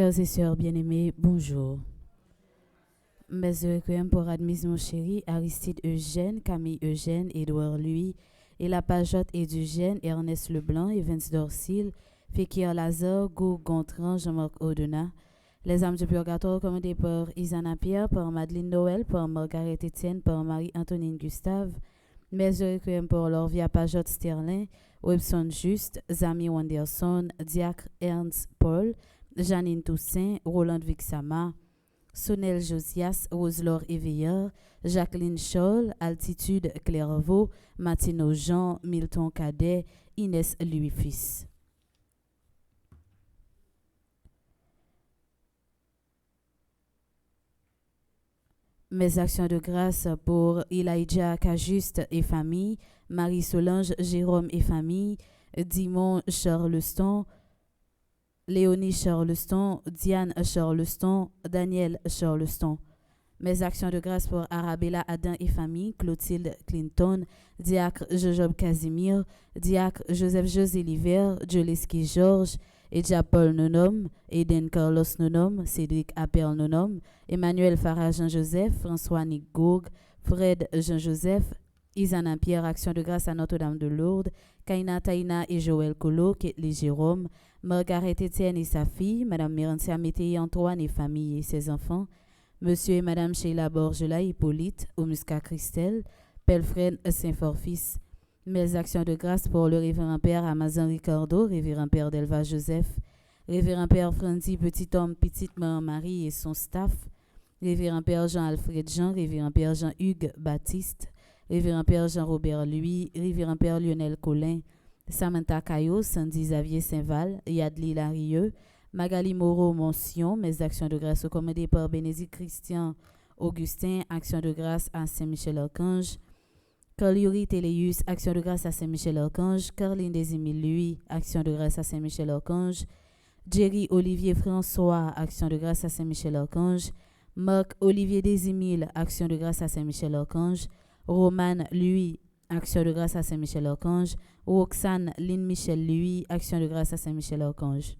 Frères et sœurs bien-aimés, bonjour. Messe de requiem pour Admise mon chéri, Aristide Eugène, Camille Eugène, Édouard Louis, et la Pajotte et Eugène, Ernest Leblanc, Evans Dorsil, Fekir Lazare, Gou Gontran, Jean-Marc Audena. Les âmes du purgatoire commandées par Isana Pierre, par Madeleine Noël, par Margaret Etienne, par Marie-Antonine Gustave. Messe de requiem pour Lorvia Pajotte Sterling, Webson Juste, Zami Wanderson, Diacre Ernst Paul, Janine Toussaint, Roland Vixama, Sonel Josias, Roselore Éveilleur, Jacqueline Scholl, Altitude Clairvaux, Martino Jean, Milton Cadet, Inès Louis-Fils. Mes actions de grâce pour Elijah Cajuste et famille, Marie-Solange Jérôme et famille, Dimon Charleston, Léonie Charleston, Diane Charleston, Daniel Charleston. Mes actions de grâce pour Arabella Adam et famille, Clotilde Clinton, Diacre Jojob Casimir, Diacre Joseph José Liver, Joleski Georges, Edja Paul Nonom, Eden Carlos Nonom, Cédric Appel Nonom, Emmanuel Farah Jean-Joseph, François Nick Gourg, Fred Jean-Joseph, Isana Pierre, action de grâce à Notre-Dame de Lourdes, Kaina Taina et Joël Colo, Ketli Jérôme, Margaret Etienne et sa fille, Madame Mérancia Mété Antoine et famille et ses enfants, Monsieur et Madame Sheila Borgela Hippolyte, Omusca Christelle, Pelfred Saint-Forfils. Mes actions de grâce pour le révérend Père Amazon Ricardo, révérend Père Delva Joseph, révérend Père Frandy Petit Homme, Petite Mère Marie et son staff, révérend Père Jean-Alfred Jean, révérend Père Jean-Hugues Baptiste, révérend Père Jean-Robert Louis, révérend Père Lionel Collin, Samantha Caillot, Sandy Xavier Saint-Val, Yadli Larieux, Magali Moreau Monsion, mes actions de grâce commandées par Bénédicte Christian Augustin, actions de grâce à Saint-Michel-Archange, Carl-Yuri Téléus, action de grâce à Saint-Michel-Archange, Caroline Desimile Louis, action de grâce à Saint-Michel-Archange, Jerry Olivier François, action de grâce à Saint-Michel-Archange, Marc Olivier Desimile, action de grâce à Saint-Michel-Archange, Roman Louis, action de grâce à Saint-Michel-Archange, Roxane Lynn Michel Louis, action de grâce à Saint-Michel-Archange.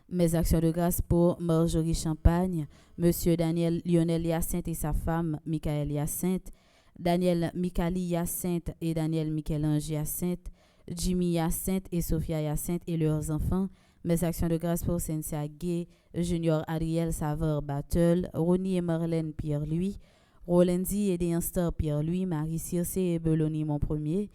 Mes actions de grâce pour Marjorie Champagne, Monsieur Daniel Lionel Hyacinthe et sa femme Michael Hyacinthe, Daniel Mikali Hyacinthe et Daniel Michel-Ange Hyacinthe, Jimmy Hyacinthe et Sophia Hyacinthe et leurs enfants. Mes actions de grâce pour Cynthia Gay, Junior Adriel Saveur Battle, Ronnie et Marlène Pierre-Louis, Rolandi et Déanstar Pierre-Louis, Marie Circe et Beloni mon premier,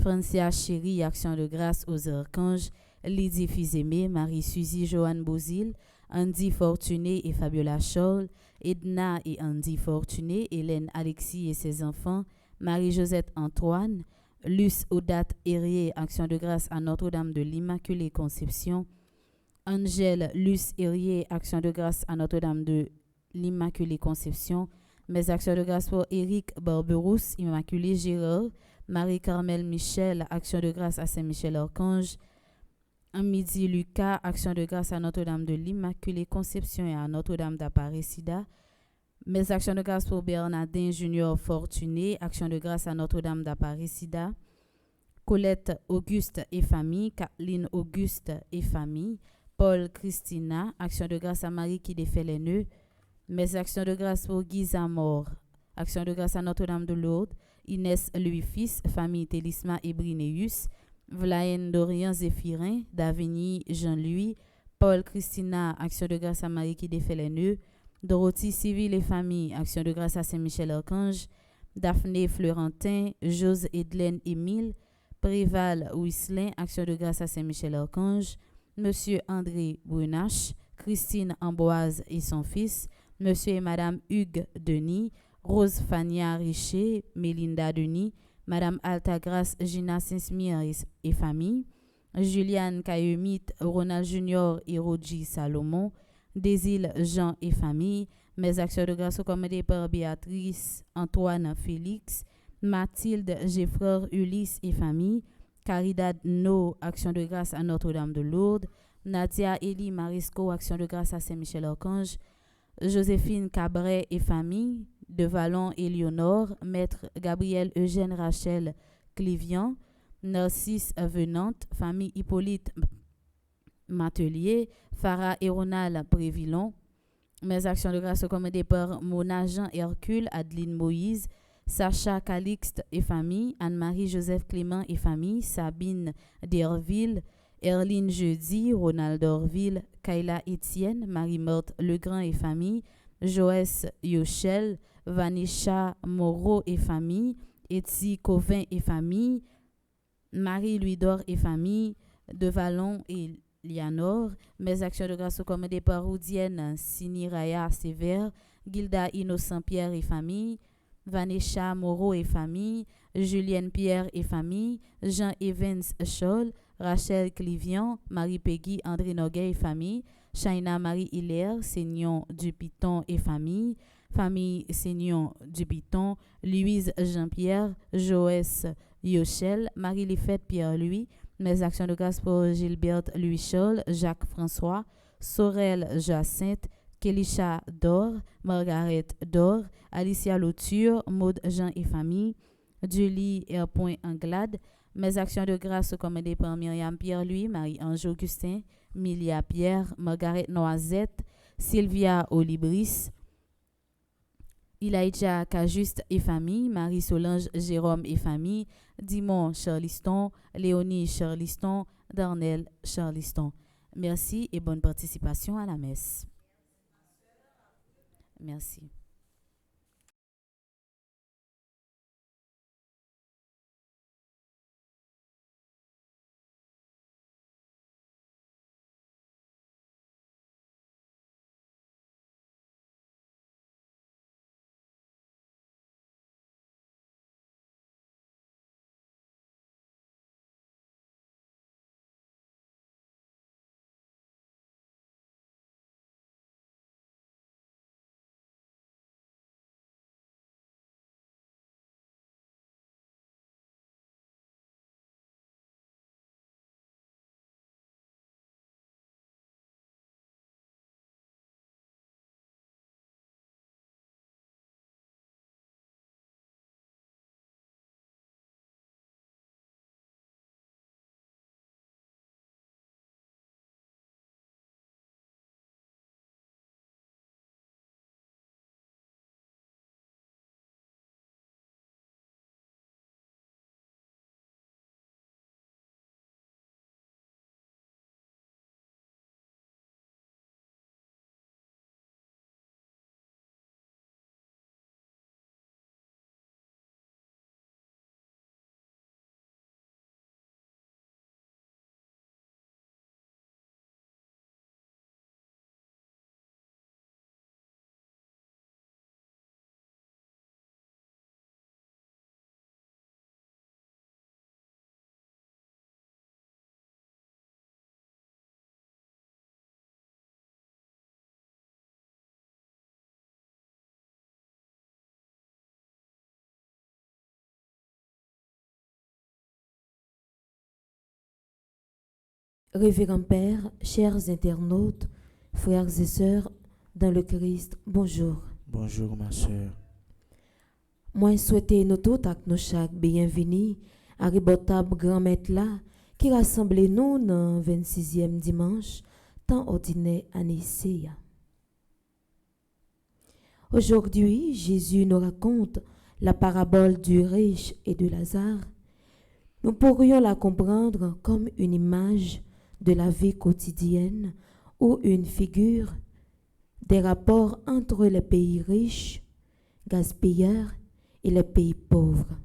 Francia Chéri, action de grâce aux archanges, Lydie Fils-Aimé, Marie-Suzy Joanne Bozil, Andy Fortuné et Fabiola Scholl, Edna et Andy Fortuné, Hélène Alexis et ses enfants, Marie-Josette Antoine, Luce Odate Herrier, action de grâce à Notre-Dame de l'Immaculée Conception, Angèle Luce Herrier, action de grâce à Notre-Dame de l'Immaculée Conception, mes actions de grâce pour Éric Barberousse, Immaculée Gérard, Marie-Carmel Michel, action de grâce à Saint-Michel-Archange, Midi Lucas, action de grâce à Notre-Dame de l'Immaculée Conception et à Notre-Dame d'Aparecida. Mes actions de grâce pour Bernardin Junior Fortuné, action de grâce à Notre-Dame d'Aparecida. Colette Auguste et famille, Kathleen Auguste et famille. Paul Christina, action de grâce à Marie qui défait les nœuds. Mes actions de grâce pour Guy Zamor, action de grâce à Notre-Dame de Lourdes. Inès Louis-Fils, famille Télisma et Brinéus. Vlaine Dorian Zéphirin, Davigny Jean-Louis, Paul Christina, action de grâce à Marie qui défait les nœuds, Dorothy Civil et famille, action de grâce à Saint-Michel-Archange, Daphné Fleurentin, Jose Edlaine Émile, Préval Ouislin, action de grâce à Saint-Michel-Archange, Monsieur André Brunache, Christine Amboise et son fils, Monsieur et Madame Hugues Denis, Rose Fania Richer, Mélinda Denis, Madame Altagrace Gina Saint-Smir et famille, Juliane Kayemite, Ronald Junior et Roger Salomon, Désil Jean et famille, mes actions de grâce commandées par Béatrice Antoine Félix, Mathilde Geffreur Ulysse et famille, Caridad No, action de grâce à Notre-Dame de Lourdes, Nadia Elie Marisco, action de grâce à Saint-Michel-Archange, Joséphine Cabret et famille, de Vallon et Léonore, Maître Gabriel Eugène Rachel Clivian, Narcisse Venante, famille Hippolyte Matelier, Farah et Ronald Prévillon. Mes actions de grâce sont commandées par Mona Jean Hercule, Adeline Moïse, Sacha Calixte et famille, Anne-Marie Joseph Clément et famille, Sabine Derville, Erline Jeudi, Ronald Orville, Kayla Etienne, Marie-Morte Legrand et famille, Joël Yochel, Vanisha Moreau et famille, Eti Covin et famille, Marie-Louis Dor et famille, De Vallon et Lianor. Mes actions de grâce sont commandées par Roudienne Siniraya Sévère, Gilda Innocent Pierre et famille, Vanessa Moreau et famille, Julienne Pierre et famille, Jean Evans Scholl, Rachel Clivian, Marie Peggy André Noguet et famille, Shaina Marie Hilaire, Seignon Dupiton et famille, famille Seignon Dupiton, Louise Jean-Pierre, Joël Yochel, Marie-Lifette Pierre-Louis. Mes actions de grâce pour Gilberte Louis Scholl, Jacques François, Sorel Jacinthe, Kélisha Dor, Margaret Dor, Alicia Lauture, Maude Jean et famille, Julie R. Anglade. Mes actions de grâce sont commandées par Myriam Pierre-Louis, Marie-Ange Augustin, Milia Pierre, Margaret Noisette, Sylvia Olibris, Elijah Cajuste et famille, Marie-Solange Jérôme et famille, Dimon Charliston, Léonie Charliston, Darnell Charliston. Merci et bonne participation à la messe. Merci. Révérend Père, chers internautes, frères et sœurs dans le Christ, bonjour. Bonjour ma soeur. Moi souhaite nous tous avec nous chaque bienvenue à Ribotable Grand Maître là qui rassemble nous dans 26e dimanche, temps ordinaire à Nicée. Aujourd'hui, Jésus nous raconte la parabole du riche et de Lazare. Nous pourrions la comprendre comme une image de la vie quotidienne ou une figure des rapports entre les pays riches, gaspilleurs et les pays pauvres,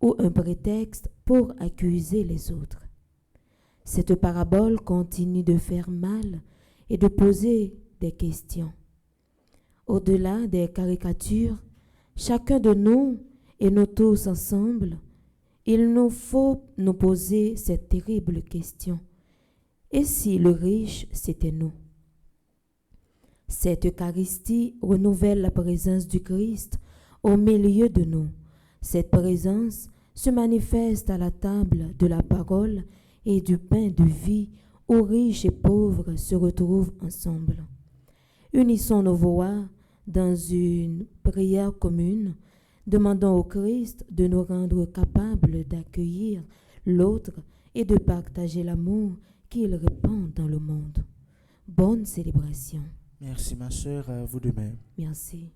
ou un prétexte pour accuser les autres. Cette parabole continue de faire mal et de poser des questions. Au-delà des caricatures, chacun de nous et nous tous ensemble, il nous faut nous poser cette terrible question. Et si le riche, c'était nous? Cette Eucharistie renouvelle la présence du Christ au milieu de nous. Cette présence se manifeste à la table de la parole et du pain de vie où riches et pauvres se retrouvent ensemble. Unissons nos voix dans une prière commune, demandant au Christ de nous rendre capables d'accueillir l'autre et de partager l'amour qu'il répande dans le monde. Bonne célébration. Merci ma sœur, à vous de même. Merci.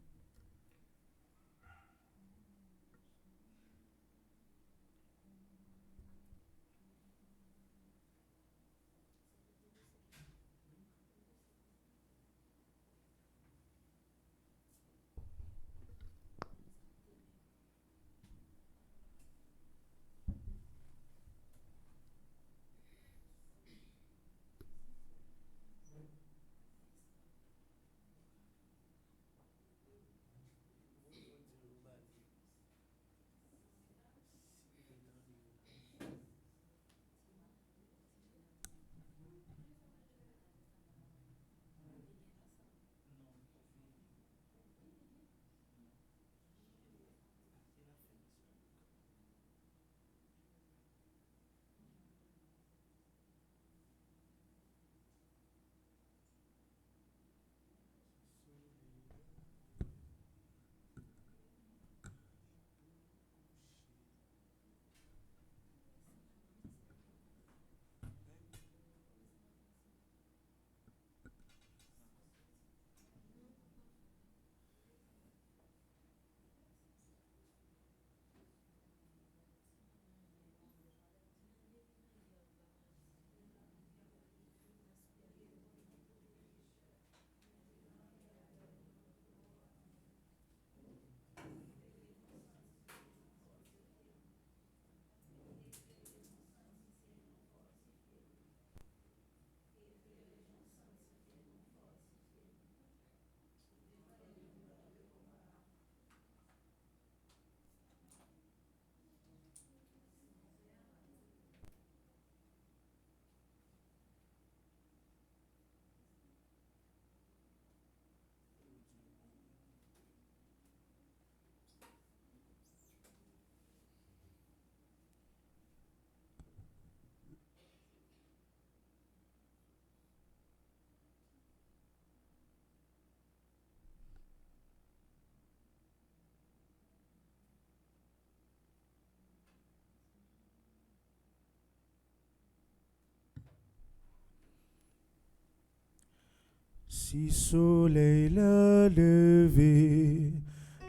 Si soleil l'a levé,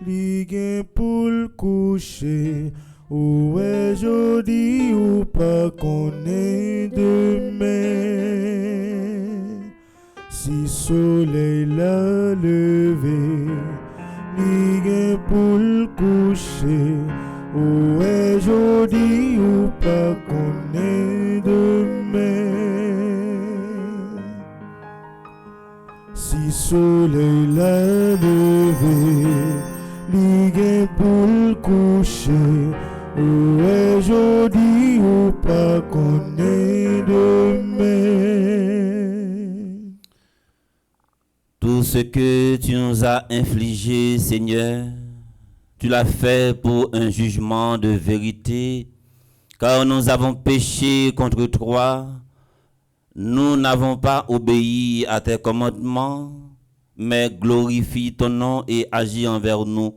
li gen pour le coucher, ou est jodi ou pas connaît demain. Si soleil l'a levé, li gen pour le coucher, ou est jodi ou pas connaît demain. Si soleil l'a levé, li gen pour le coucher, ou est jodi ou pas connaît demain. Tout ce que tu nous as infligé, Seigneur, tu l'as fait pour un jugement de vérité, car nous avons péché contre toi. Nous n'avons pas obéi à tes commandements, mais glorifie ton nom et agis envers nous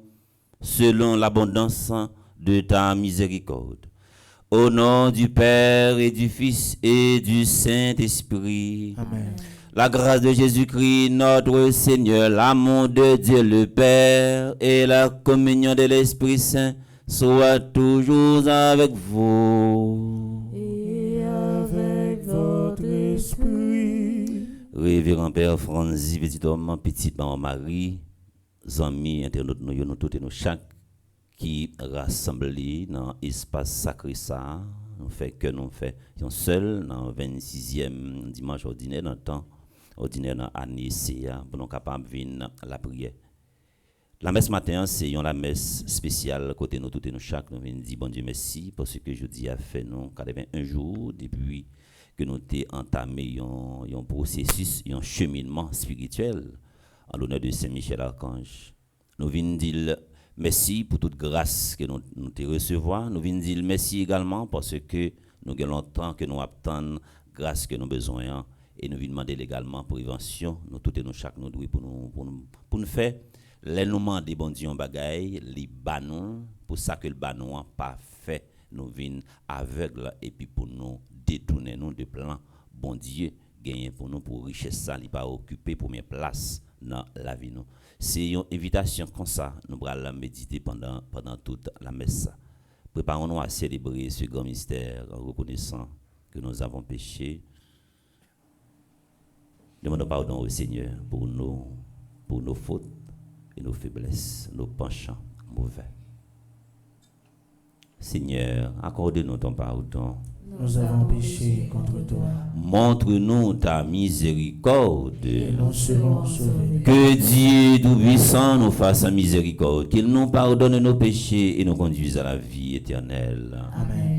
selon l'abondance de ta miséricorde. Au nom du Père et du Fils et du Saint-Esprit. Amen. La grâce de Jésus-Christ, notre Seigneur, l'amour de Dieu le Père et la communion de l'Esprit Saint soient toujours avec vous. Et avec votre esprit. Révérend Père Franzi, petit homme, petite maman Marie, amis, internautes, nous tous et nous chaque qui rassemblés dans l'espace sacré ça, nous fait que nous fait seul dans le 26e dimanche ordinaire dans le temps ordinaire dans l'année pour nous capables de venir à la prière. La messe matin, c'est la messe spéciale côté nous tous et nous chaque nous venons dire bon Dieu merci parce que jeudi a fait nous 81 jours depuis que nous avons entamé un processus, un cheminement spirituel en l'honneur de Saint Michel Archange. Nous venons dire merci pour toute grâce que nous te recevoir. Nous venons dire merci également parce que nous avons longtemps que nous attendons grâce que nous avons besoin. Et nous venons demander également prévention. Nous tous et nous chaque nous pour nous faire. Les nous demander bon Dieu bagaille, les banon pour ça que le banon pas fait. Nous venons aveugles et puis pour nous détourner nous de plan bon Dieu gagne pour nous pour richesse ça, il pas occuper première place dans la vie nous. C'est une invitation comme ça, nous allons méditer pendant toute la messe. Préparons-nous à célébrer ce grand mystère en reconnaissant que nous avons péché. Demandons pardon au Seigneur pour nos fautes et nos faiblesses, nos penchants mauvais. Seigneur, accorde-nous ton pardon. Nous avons péché contre toi. Montre-nous ta miséricorde. Et nous serons sauvés. Que Dieu Tout-Puissant nous fasse sa miséricorde, qu'il nous pardonne nos péchés et nous conduise à la vie éternelle. Amen.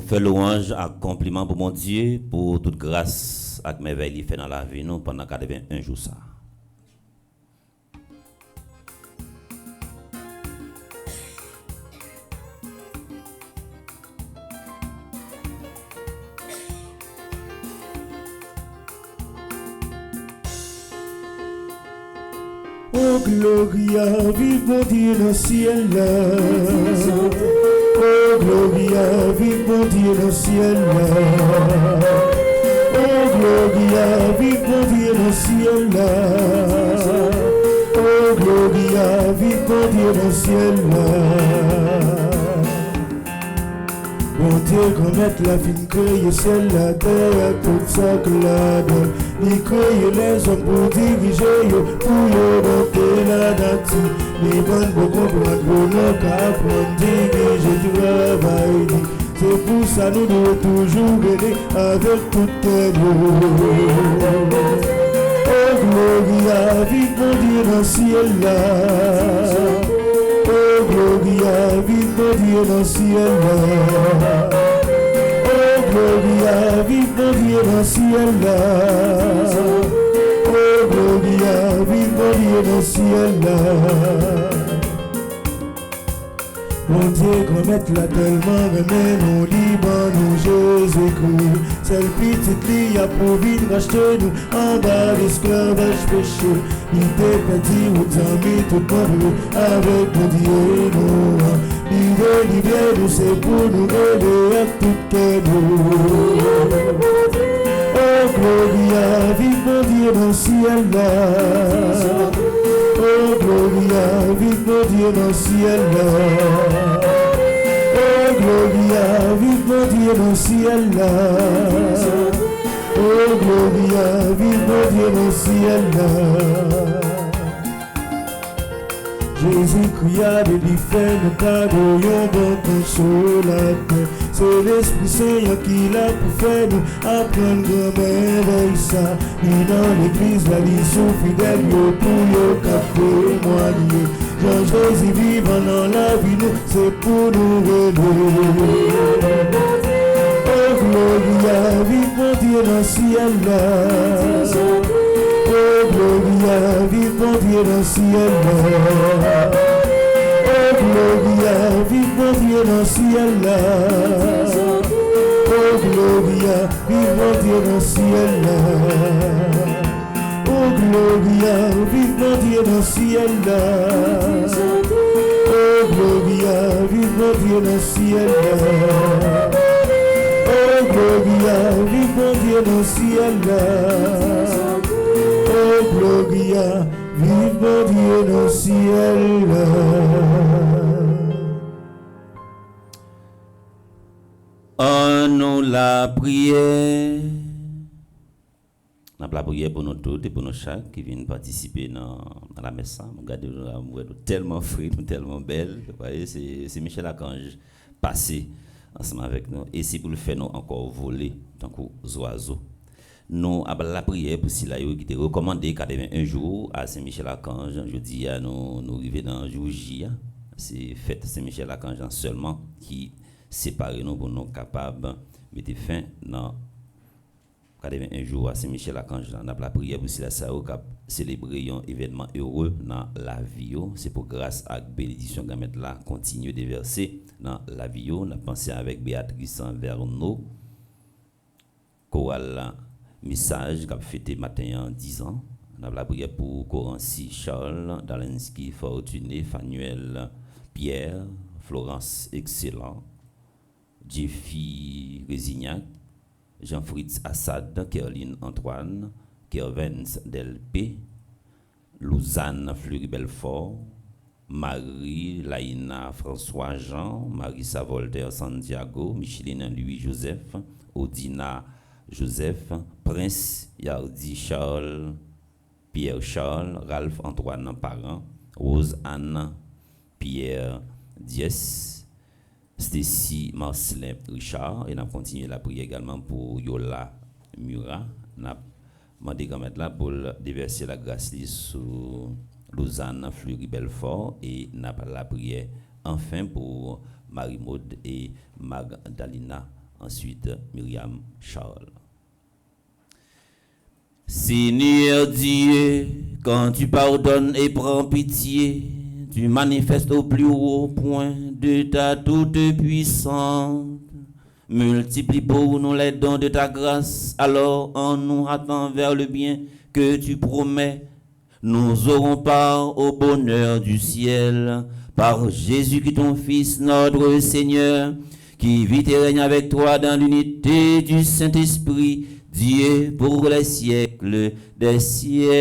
Fait louange à compliment pour mon Dieu pour toute grâce et merveille qu'il fait dans la vie nous pendant 81 jours ça. Oh Gloria, vive mon Dieu dans le ciel là. Oh Gloria, vive mon Dieu dans le ciel là. Oh Gloria, vive mon Dieu dans le ciel là. Oh Gloria, vive mon Dieu dans le ciel là. Bon Dieu, qu'on mette la fin créer ciel, la terre, tout ça que la donne. Il crée les hommes pour diriger, pour monter la nature. Les bonnes pour comprendre, pour nous qu'apprendre, diriger du travail. C'est pour ça nous devons toujours aider avec toute nous. Oh Gloria, vive mon Dieu dans le ciel là. Oh Gloria, vive mon Dieu dans le ciel là. Oh Gloria, vive mon Dieu dans le ciel là. Oh Gloria, vive mon Dieu dans le ciel là. Mon Dieu, qu'on mette là tellement remède au Liban, nous Jésus-Christ. C'est le petit lit à pour vivre, racheter nous en bas d'esclavage péché. Il était petit, ou amis, tout comme avec mon Dieu, nous. Livrer, nous, c'est pour nous aider à tout nous. Oh, Gloria, vive mon Dieu dans le ciel là. Oh Gloria, vive mon Dieu dans le ciel là. Oh Gloria, vive mon Dieu dans le ciel là. Oh Gloria, vive mon Dieu dans le ciel là. Jésus cria de lui faire nos cadeaux, yon bon consolateur. c'est l'Esprit Saint qui l'a pour faire nous apprendre grand-mère veille ça. Ni dans l'église, la vie sous fidèle, yo pour yo café, moi lié. Jean-Jésus vivant dans la vie, nous, c'est pour nous aider. Oh, Gloria, vive mon Dieu dans le ciel là. Oh, Gloria, vive mon Dieu dans le ciel là. Oh, Gloria, vive mon Dieu dans le ciel là. Oh, Gloria, vive mon Dieu dans le ciel là. Oh, Gloria, vive mon Dieu dans le ciel là. Oh, Gloria, vive mon Dieu dans le ciel là. Oh, Gloria, vive mon Dieu dans le ciel là. Oh, Gloria, vive mon Dieu dans le ciel là. En nous la prière. Nous avons la prière pour nous tous et pour nous chaque qui viennent participer dans la messe. Regardez, nous tellement frais, nous tellement belles. C'est Michel Archange passé ensemble avec nous. Et c'est pour le faire nous encore voler tant qu'aux oiseaux. Nous avons la prière pour ceux qui étaient recommandés un jour à Saint-Michel Archange. Je dis à nous arriver dans le jour J. C'est fête Saint-Michel Archange seulement qui sépare nous pour nous capables de mettre fin dans un jour à Saint-Michel Archange. On a la prière pour ceux qui célébrer un événement heureux dans la vie. C'est pour grâce à la bénédiction que nous là continue de verser dans la vie. On a pensé avec Béatrice Verneau, chorale message qui a fêté matin en 10 ans. On a la prière pour Corancy Charles, Dalensky Fortuné, Fanuel Pierre, Florence Excellent, Jeffy Résignac, Jean-Fritz Assad, Caroline Antoine, Kervens Delpé, Lausanne Fleury Belfort, Marie Laïna François Jean, Marissa Voltaire Santiago, Micheline Louis Joseph, Odina Joseph, Prince Yardi Charles, Pierre Charles, Ralph Antoine Parent, Rose Anne, Pierre Diès, Stacy Marcelin Richard. Et nous continuons la prière également pour Yola Murat. Nous avons demandé là pour déverser la grâce sur Lausanne Fleury Belfort. Et nous avons la prière enfin pour Marie-Maude et Magdalena. Ensuite, Myriam Charles. Seigneur Dieu, quand tu pardonnes et prends pitié, tu manifestes au plus haut point de ta toute puissance. Multiplie pour nous les dons de ta grâce, alors en nous hâtant vers le bien que tu promets, nous aurons part au bonheur du ciel. Par Jésus-Christ, ton Fils, notre Seigneur, qui vit et règne avec toi dans l'unité du Saint-Esprit, Dieu pour les siècles des siècles.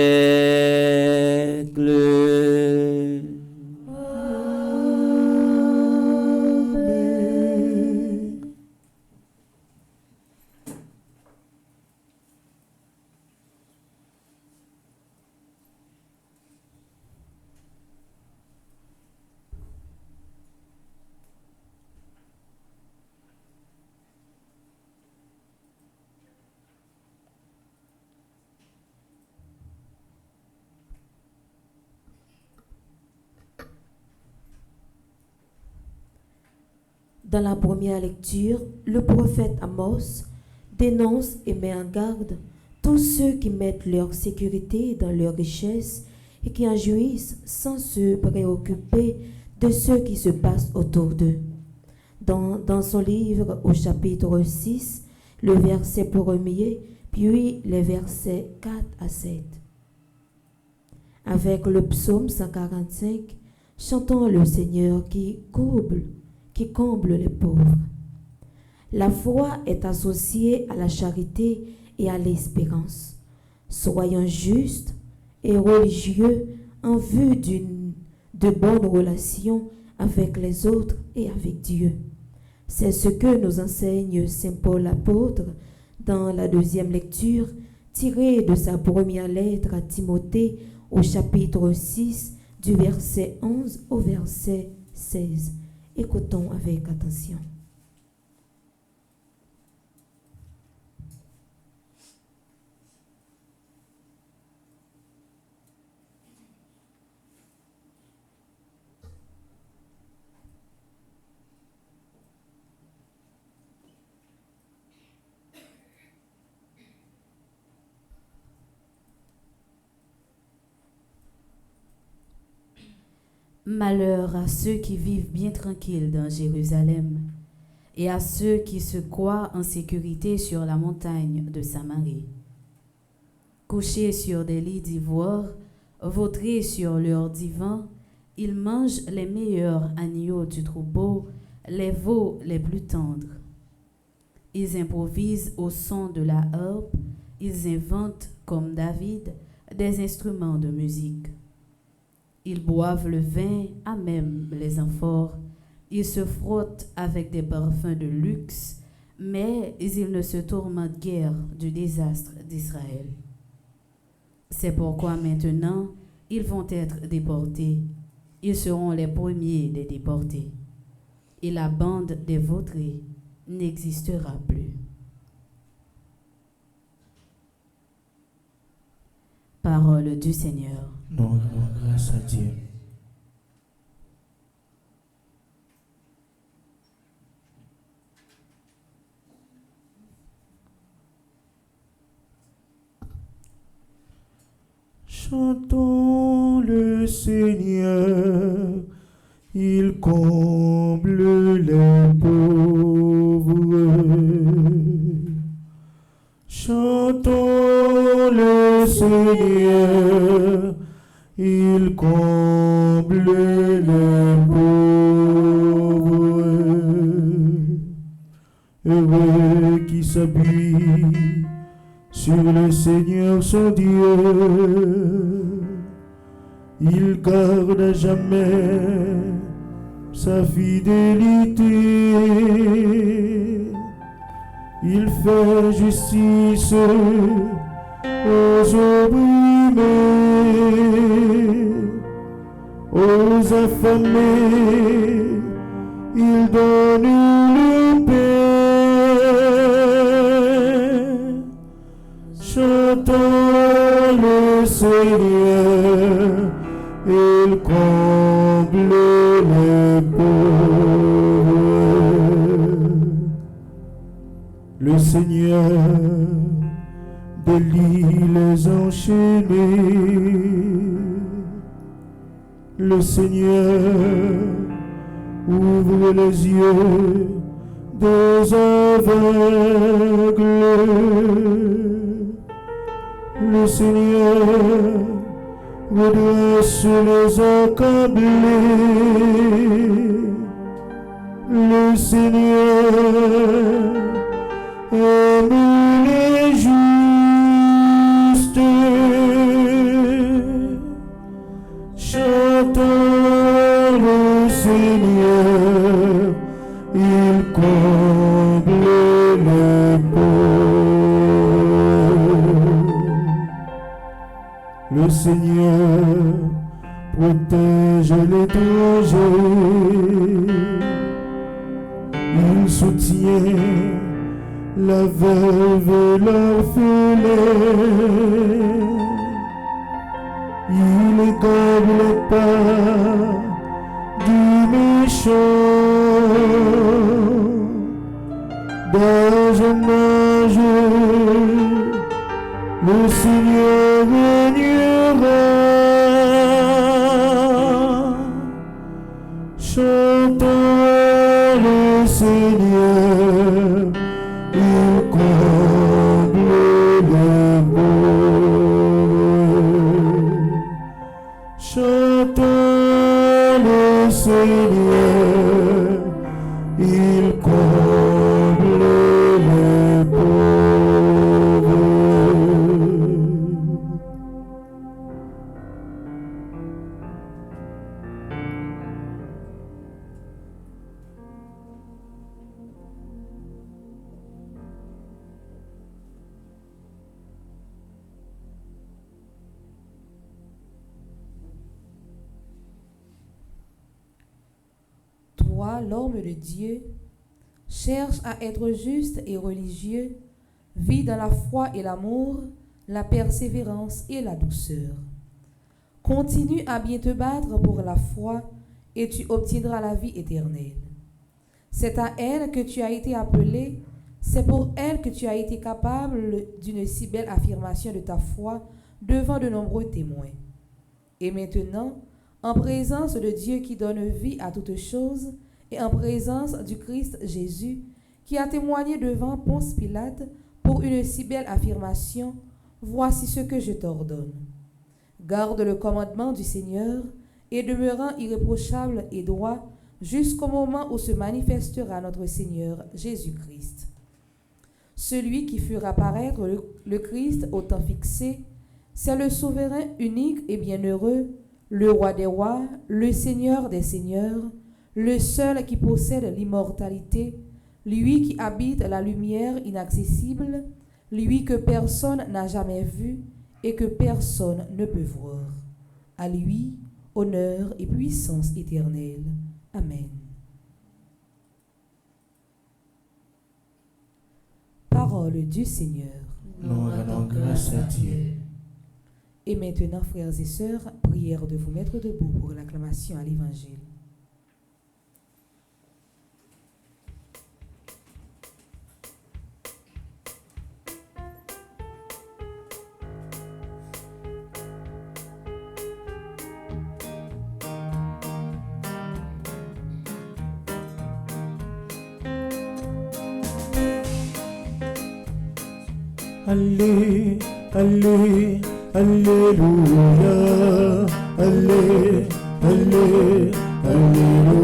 Dans la première lecture, le prophète Amos dénonce et met en garde tous ceux qui mettent leur sécurité dans leur richesse et qui en jouissent sans se préoccuper de ce qui se passe autour d'eux. Dans son livre au chapitre 6, le verset 1er, puis les versets 4 à 7. Avec le psaume 145, chantons le Seigneur qui comble les pauvres. La foi est associée à la charité et à l'espérance. Soyons justes et religieux en vue de bonnes relations avec les autres et avec Dieu. C'est ce que nous enseigne Saint Paul apôtre dans la deuxième lecture tirée de sa première lettre à Timothée au chapitre 6 du verset 11 au verset 16. Écoutons avec attention. Malheur à ceux qui vivent bien tranquilles dans Jérusalem et à ceux qui se croient en sécurité sur la montagne de Samarie. Couchés sur des lits d'ivoire, vautrés sur leurs divans, ils mangent les meilleurs agneaux du troupeau, les veaux les plus tendres. Ils improvisent au son de la harpe, ils inventent, comme David, des instruments de musique. Ils boivent le vin à même les amphores, ils se frottent avec des parfums de luxe, mais ils ne se tourmentent guère du désastre d'Israël. C'est pourquoi maintenant, ils vont être déportés. Ils seront les premiers des déportés. Et la bande des vautrés n'existera plus. Parole du Seigneur. Nous rendons grâce à Dieu. Chantons le Seigneur, il comble les pauvres. Chantons le Seigneur, il comble les pauvres. Heureux qui s'appuie sur le Seigneur son Dieu, il garde à jamais sa fidélité. Il fait justice aux opprimés, aux affamés, il donne le paix. Chantons le Seigneur, il comble les pauvres. Le Seigneur délie les enchaînés. Le Seigneur ouvre les yeux des aveugles. Le Seigneur redresse les accablés. Le Seigneur aime les justes. Chantons le Seigneur, il comble les pauvres. Le Seigneur protège l'étranger, il soutient la veuve et l'orphelin. Il égaye les pas du méchant. Dans un âge, le Seigneur régnera. Chantons le Seigneur, il comble les pauvres. Chantons le Seigneur, il comble les pauvres. Toi, l'homme de Dieu, cherche à être juste et religieux, vis dans la foi et l'amour, la persévérance et la douceur. Continue à bien te battre pour la foi et tu obtiendras la vie éternelle. C'est à elle que tu as été appelé, c'est pour elle que tu as été capable d'une si belle affirmation de ta foi devant de nombreux témoins. Et maintenant, en présence de Dieu qui donne vie à toutes choses, et en présence du Christ Jésus, qui a témoigné devant Ponce Pilate pour une si belle affirmation, voici ce que je t'ordonne. Garde le commandement du Seigneur, et demeurant irréprochable et droit, jusqu'au moment où se manifestera notre Seigneur Jésus-Christ. Celui qui fera paraître le Christ au temps fixé, c'est le souverain unique et bienheureux, le roi des rois, le Seigneur des seigneurs, le seul qui possède l'immortalité, lui qui habite la lumière inaccessible, lui que personne n'a jamais vu et que personne ne peut voir. À lui, honneur et puissance éternelle. Amen. Parole du Seigneur. Nous rendons grâce à Dieu. Et maintenant, frères et sœurs, prière de vous mettre debout pour l'acclamation à l'Évangile. Allez, allez, alléluia, allez, allez, alléluia,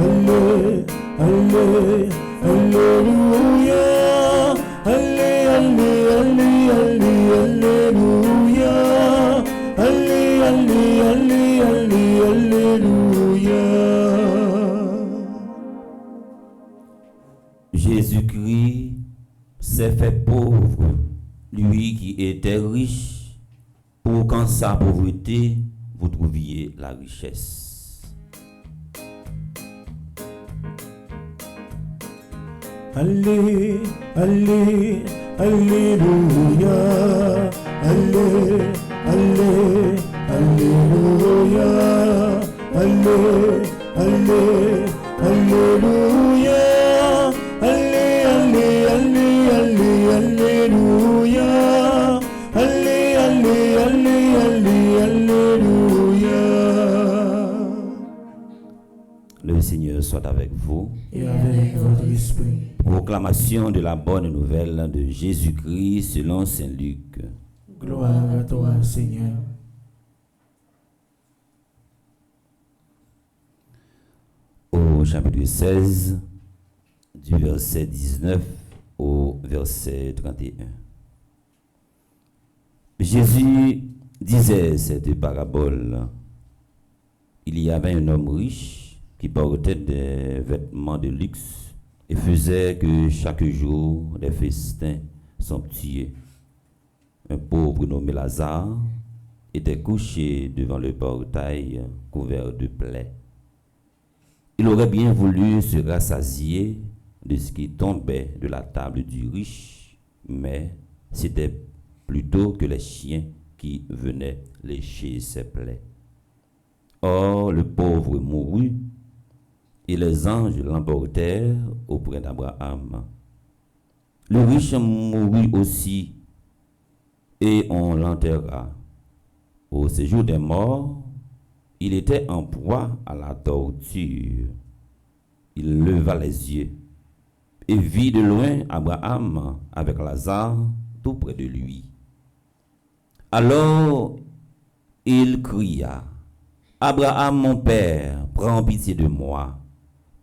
allez, allez, alléluia, allez, allez, allez, allez, alléluia, allez, allez, allez, allez, alléluia. Jésus-Christ s'est fait pauvre, lui qui était riche, pour qu'en sa pauvreté, vous trouviez la richesse. Allez, allez, alléluia, allez, allez, alléluia, allez, allez, alléluia, allez, allez, allez, allez, alléluia, allez, allez, allez, allez, alléluia. Le Seigneur soit avec vous. Et avec votre esprit. Proclamation de la bonne nouvelle de Jésus-Christ selon saint Luc. Gloire à toi, Seigneur. Au chapitre 16, du verset 19 au verset 31. Jésus disait cette parabole. Il y avait un homme riche qui portait des vêtements de luxe et faisait que chaque jour des festins somptueux. Un pauvre nommé Lazare était couché devant le portail couvert de plaies. Il aurait bien voulu se rassasier de ce qui tombait de la table du riche, mais c'était plutôt que les chiens qui venaient lécher ses plaies. Or, le pauvre mourut, et les anges l'emportèrent auprès d'Abraham. Le riche mourut aussi, et on l'enterra. Au séjour des morts, il était en proie à la torture. Il leva les yeux et vit de loin Abraham avec Lazare tout près de lui. Alors il cria, « Abraham, mon père, prends pitié de moi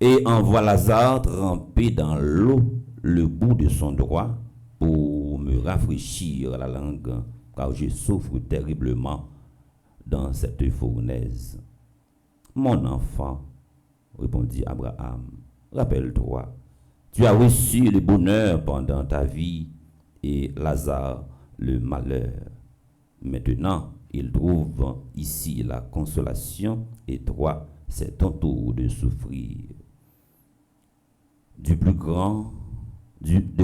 et envoie Lazare tremper dans l'eau le bout de son doigt pour me rafraîchir la langue, car je souffre terriblement dans cette fournaise. » « Mon enfant, répondit Abraham, rappelle-toi, tu as reçu le bonheur pendant ta vie et Lazare le malheur. Maintenant, il trouve ici la consolation et toi, c'est ton tour de souffrir. De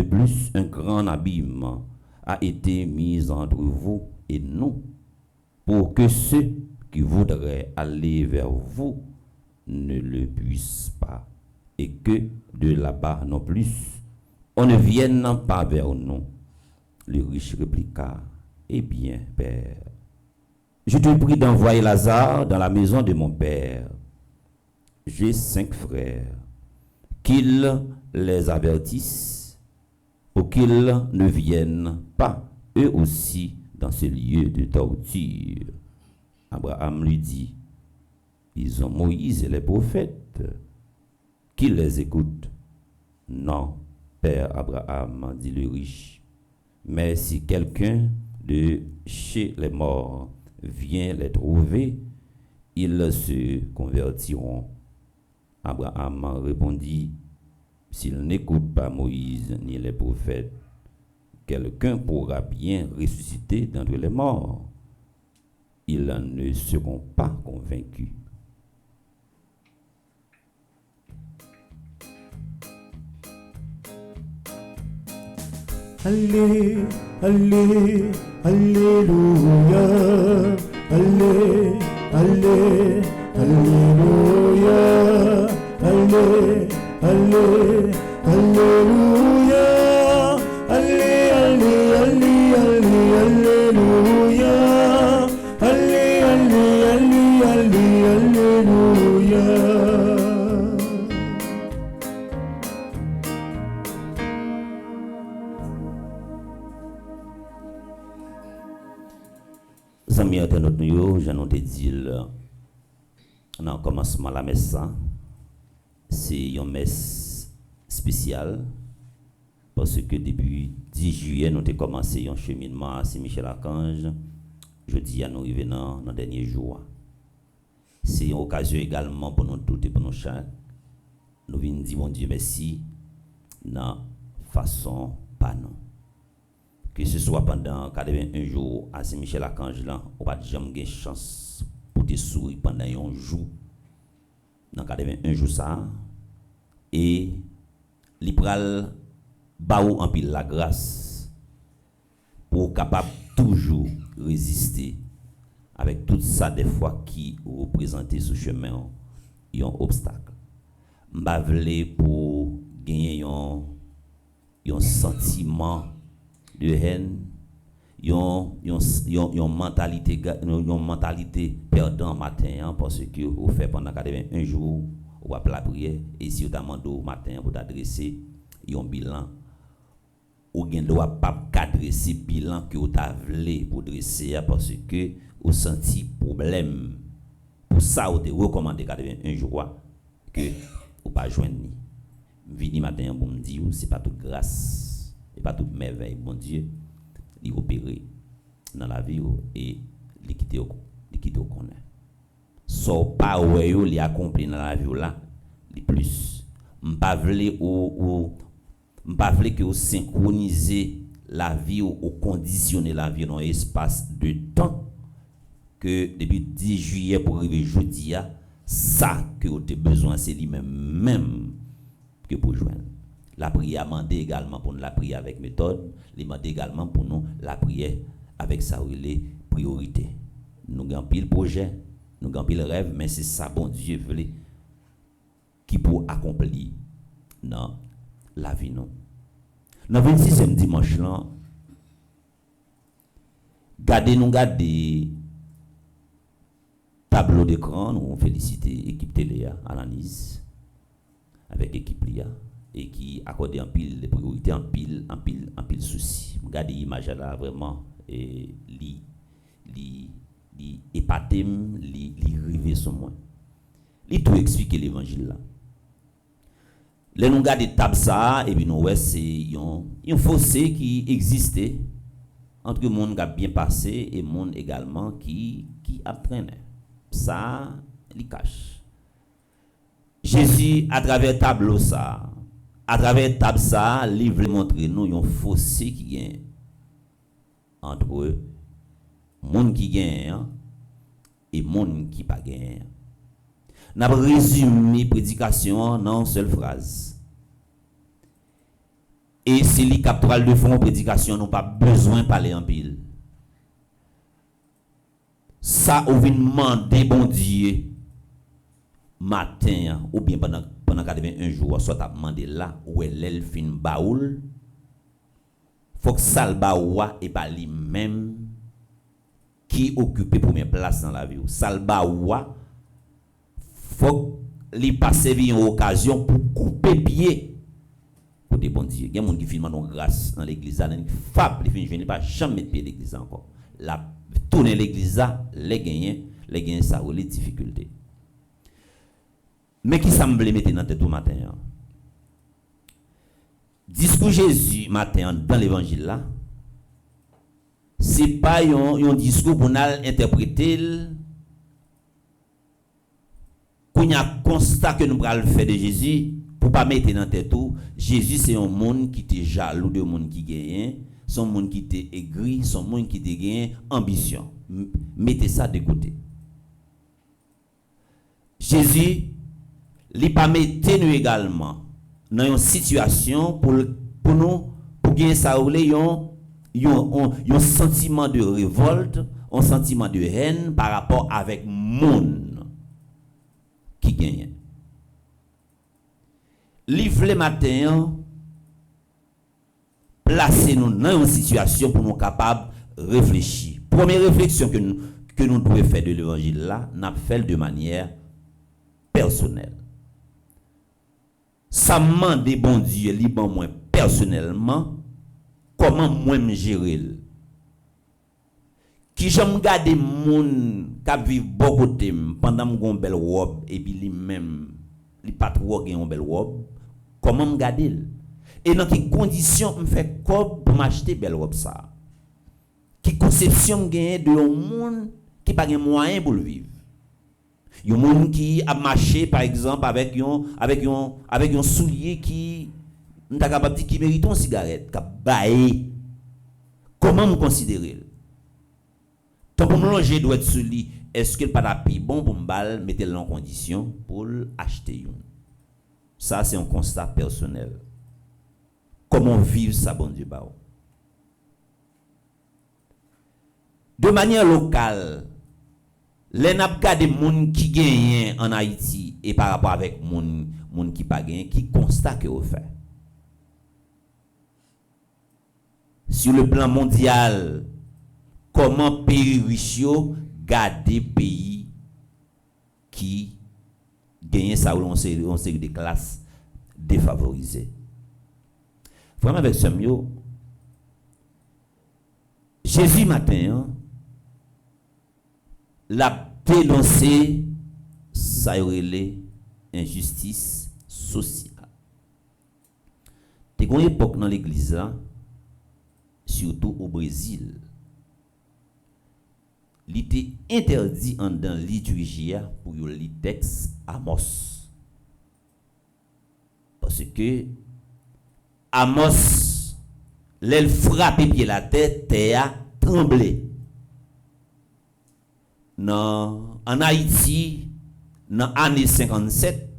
plus, un grand abîme a été mis entre vous et nous, pour que ceux qui voudraient aller vers vous ne le puissent pas, et que de là-bas non plus, on ne vienne pas vers nous. Le riche répliqua, eh bien, Père, Je te prie d'envoyer Lazare dans la maison de mon père. J'ai 5 frères. Qu'ils les avertissent pour qu'ils ne viennent pas, eux aussi, dans ce lieu de torture. Abraham lui dit, ils ont Moïse et les prophètes. Qu'ils les écoutent. Non, Père Abraham, dit le riche. Mais si quelqu'un de chez les morts vient les trouver, ils se convertiront. Abraham répondit, s'ils n'écoutent pas Moïse ni les prophètes, quelqu'un pourra bien ressusciter d'entre les morts. Ils ne seront pas convaincus. Allez, allez, alléluia. Allez, allez, alléluia. Allez, allez, alléluia. Allez, allez, allez, allez, alléluia. Allez, allez, allez, allez, alléluia. Amis internautes, nous, j'en ai dit dans le commencement de la messe, c'est une messe spéciale parce que depuis 10 juillet, nous avons commencé un cheminement à Saint-Michel-Archange. Jeudi, nous arrivons dans le dernier jour. C'est une occasion également pour nous tous et pour nous chaque. Nous venons dire, mon Dieu, merci, dans façon pas non. Que ce soit pendant 81 jours à Saint-Michel-Archange, on va jamais avoir chance pour te sourire pendant un jour. Dans 81 jours, ça. Et l'Ibral baou en pile la grâce pour capable toujours résister avec tout ça des fois qui représente ce chemin un obstacle. M'bavle pour gagner un sentiment de haine, une mentalité perdant matin parce que vous faites pendant 81 jours ou après la prière et si vous demandez au matin pour t'adresser un bilan ou bien doit pas adresser bilan que vous avez pour dresser parce que vous senti problème pour ça vous te recommandé 81 jours que vous pas joindre ni vini matin pour me dire c'est pas toute grâce et pas toute merveille bon Dieu il opérer dans la vie et li quitter au connaît so pas ouais yo li accompli dans la vie là li plus m'pa vle ou m'pa vle que vous synchroniser la vie ou conditionner la vie dans un espace de temps que depuis 10 juillet pour arriver jeudi ça que vous avez besoin c'est lui-même que pour joindre. La prière demande également pour nous la prière avec méthode, il demande également pour nous la prière avec sa priorité. Nous avons pile projet, nous avons pile rêve, mais c'est ça bon Dieu veut qui pour accomplir dans la vie nous. Dans le 26e dimanche là, gardez tableau d'écran, nous féliciter l'équipe télé à l'analyse avec l'équipe LIA et qui accorde en pile de priorités, en pile souci. Regardez l'image là vraiment et li épatem, li rivé sur moi. Li tout expliquer l'évangile là. Les nous garder table ça et puis nous ouais c'est un fossé qui existait entre le monde qui a bien passé et le monde également qui apprenait. Ça li cache. Jésus à travers tableau ça, à travers table ça, il veut montrer nous un fossé qui gagne entre monde qui gagne et monde qui pas gagne. N'a résumé prédication dans une seule phrase. Et c'est les capitales de fond prédication n'ont pas besoin de parler en pile. Ça ou vient demander bon Dieu matin ou bien pendant 81 jours soit t'a demandé là où elle fin baoul faut que ça le baoua et pas lui même qui occupe première place dans la vie. Salba ouwa, faut li pas servir une occasion pour couper pied pour des bons dieux. Il y a des gens qui filment dans grâce dans l'église, dans fab, les films, je ne pas jamais mettre pied l'église encore. La tourner l'église, les gagner ça ou les difficultés. Mais qui semble mettre dans tête au matin. Discours Jésus matin dans l'évangile là, c'est pas un discours pour nous interpréter qu'on a constat que nous allons faire de Jésus pour pas mettre dans tête tout. Jésus c'est un monde qui était jaloux de monde qui gagne, son monde qui était aigri, son monde qui était gagne ambition. Mettez ça de côté. Jésus li pas mettre nous également dans une situation pour gagner ça ou un sentiment de révolte, un sentiment de haine par rapport avec monde qui gagne. Livre matin placer nous dans une situation pour nous capables réfléchir. Première réflexion que nous devons faire de l'évangile là, n'a fait de manière personnelle. Ça demande des bon Dieu libre moi personnellement comment moi me gérer. Qui j'aime garder moun qui vivent beaucoup de temps pendant mon belle robe et puis lui même li pas trop gagne une belle robe, comment me garder et dans quelles conditions me fait comme pour m'acheter belle robe ça. Qui conception gagne de un monde qui pas gagne moyen pour le vivre. Il y a un monde qui a marché par exemple avec un soulier qui n'a capable dire qui mérite une cigarette, qui baillé. Comment me considérer? Tant pour me longer doit être soulier, est-ce qu'il pas la plus bon pour me balle mettre en condition pour acheter une? Ça c'est un constat personnel. Comment vivre ça bon Dieu ba? De manière locale, les n'a des gens qui gagnent en Haïti et par rapport avec gens qui pas gagnent, qui constate que vous fait. Sur le plan mondial, comment pays riches garder pays qui gagnent ça ou on série de classes défavorisées. Vraiment avec ce mieux, Jésus matin l'a dénoncé ça relève injustice sociale. T'es une époque dans l'église là, surtout au Brésil, il était interdit en dans liturgie pour lire texte Amos. Parce que Amos l'elle frappe pied la tête, terre tremblé. En Haïti, dans l'année 57,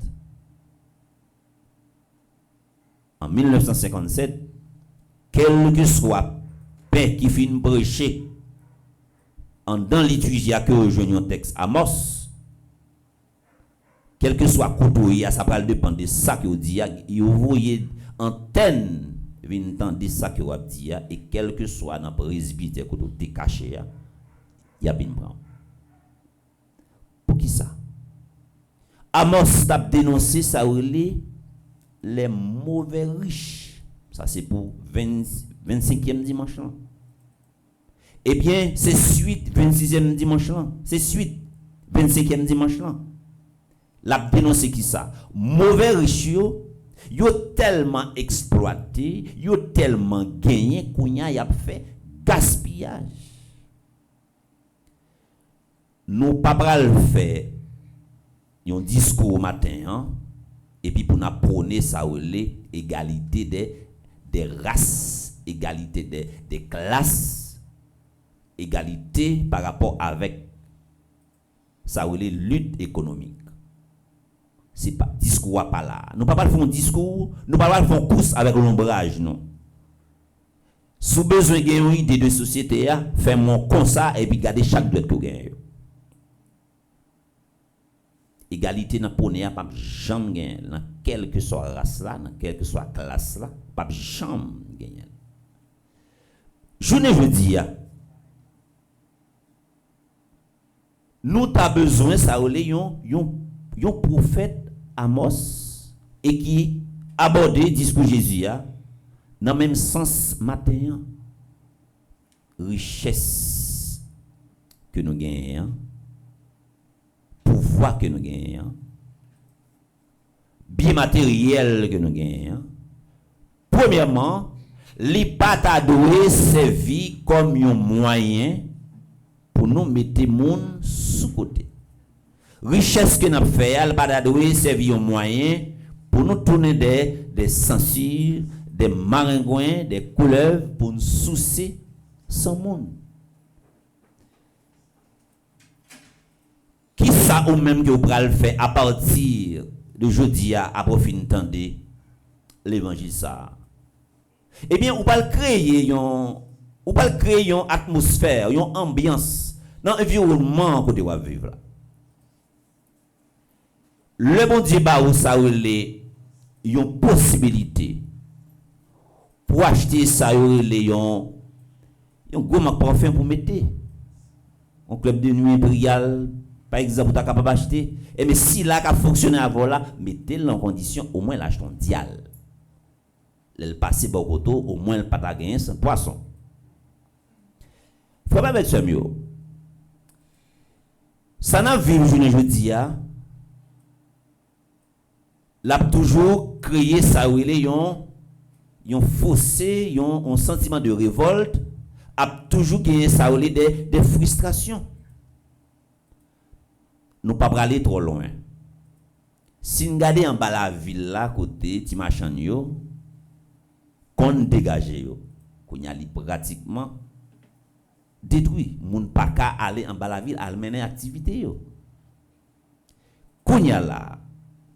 en 1957, quel que soit paix qui finit prêcher en dans liturgie que rejoignent un texte Amos, quel que soit couteau, ça va dépendre de ça que vous dites, vous voyez antenne vient entendre ça que vous dites et quel que soit dans presbytère que vous êtes caché, il y a bien prendre. Pour qui ça? Amos a dénoncé ça les mauvais riches. Ça c'est pour 25e dimanche là. Eh bien, c'est suite 26e dimanche là. C'est suite 25e dimanche là. L'a dénoncé qui ça? Mauvais riches yo tellement exploité, yo tellement gagné qu'on y a fait gaspillage. Nous pas pral faire un discours au matin et puis pour nous prôner ça égalité des races, égalité des classes, égalité par rapport avec ça lutte économique. C'est pas discours pas là. Nous pas faire un discours, nous pas faire course avec l'ombrage non. Sous besoin d'une idée de société fait mon comme ça et puis garder chaque droit que gagne. Égalité dans poney pas jamais gagner dans quelle que soit race là, dans quelle que soit classe là, pas jamais gagner. Je dis nous avons besoin ça yon prophète Amos et qui abordé discours Jésus dans même sens matin, richesse que nous gagnons, pouvoir que nous gagnons, bien matériel que nous gagnons. Premièrement, les pas doit servir comme un moyen pour nous mettre monde sous côté. Richesse que nous fait, elle pas doit servir un moyen pour nous tourner des censures, des maringouins, des couleuvres pour nous soucier sans monde. Qui ça ou même que vous pouvez le faire à partir de jeudi à profit d'entendre l'évangile ça? Eh bien, on va créer une atmosphère, une ambiance dans l'environnement que vous vivre là. Le bon Dieu ba ça une possibilité pour acheter ça un gros marque parfum pour mettre un club de nuit impérial par exemple tu capable acheter et mais si là a fonctionné avant là mettez-le en condition au moins l'acheter un dial le passer bokoto au moins le pas gagner sans poisson faut pas mettre ça mieux ça n'a vivre jeudi l'a toujours créé ça yon fossé un sentiment de révolte a toujours gagné ça des frustrations. Nous pas aller trop loin. Si nous regardons en bas la ville là côté ti machin yo qu'on dégage yo qu'on y a pratiquement détruit moun pas ka aller en bas la ville à mener activité yo qu'on y a là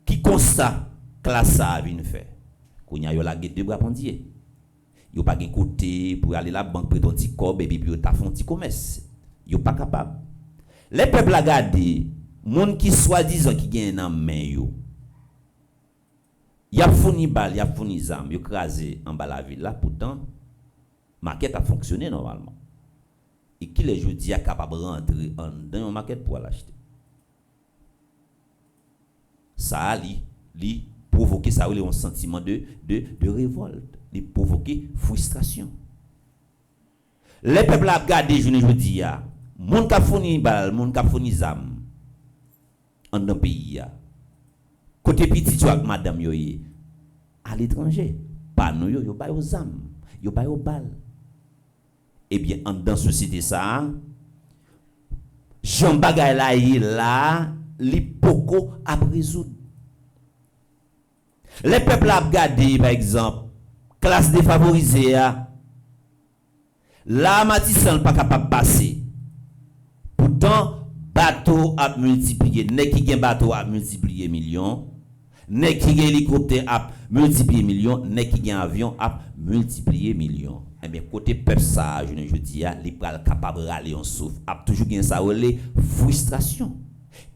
qui constat classe ça vient faire qu'on y a yo la guette de bras pondier yo pas gen côté pour aller la banque prendre petit cob et puis yo ta font petit commerce yo pas capable les peuples a garder moun qui soi-disant qui gagne dans main yo y a fourni balle y a fourni zam yo crasé en bas la ville là pourtant maquette a fonctionné normalement et qui les jeudi a capable rentrer en dans une maquette pour l'acheter ça li provoquer ça un sentiment de révolte, li provoquer frustration. Les peuples a regardé jeudi moun ka fourni bal, moun ka fourni zam en dans pays côté petit tu ak madame yo à l'étranger, pas nous yo ba yo zam, yo ba yo bal. Eh bien en dans société ça Jean bagay là li poko a résoudre. Les peuples a regardé par exemple classe défavorisée la Matissan pas capable passer. Pourtant bateau a multiplié, nèg qui gen bateau a multiplié millions, nèg qui gen hélicoptère a multiplié millions, nèg qui gen avion a multiplié millions. Eh bien côté peuple ça je dis li pral capable râler en souffle, a toujours gen ça relé frustration.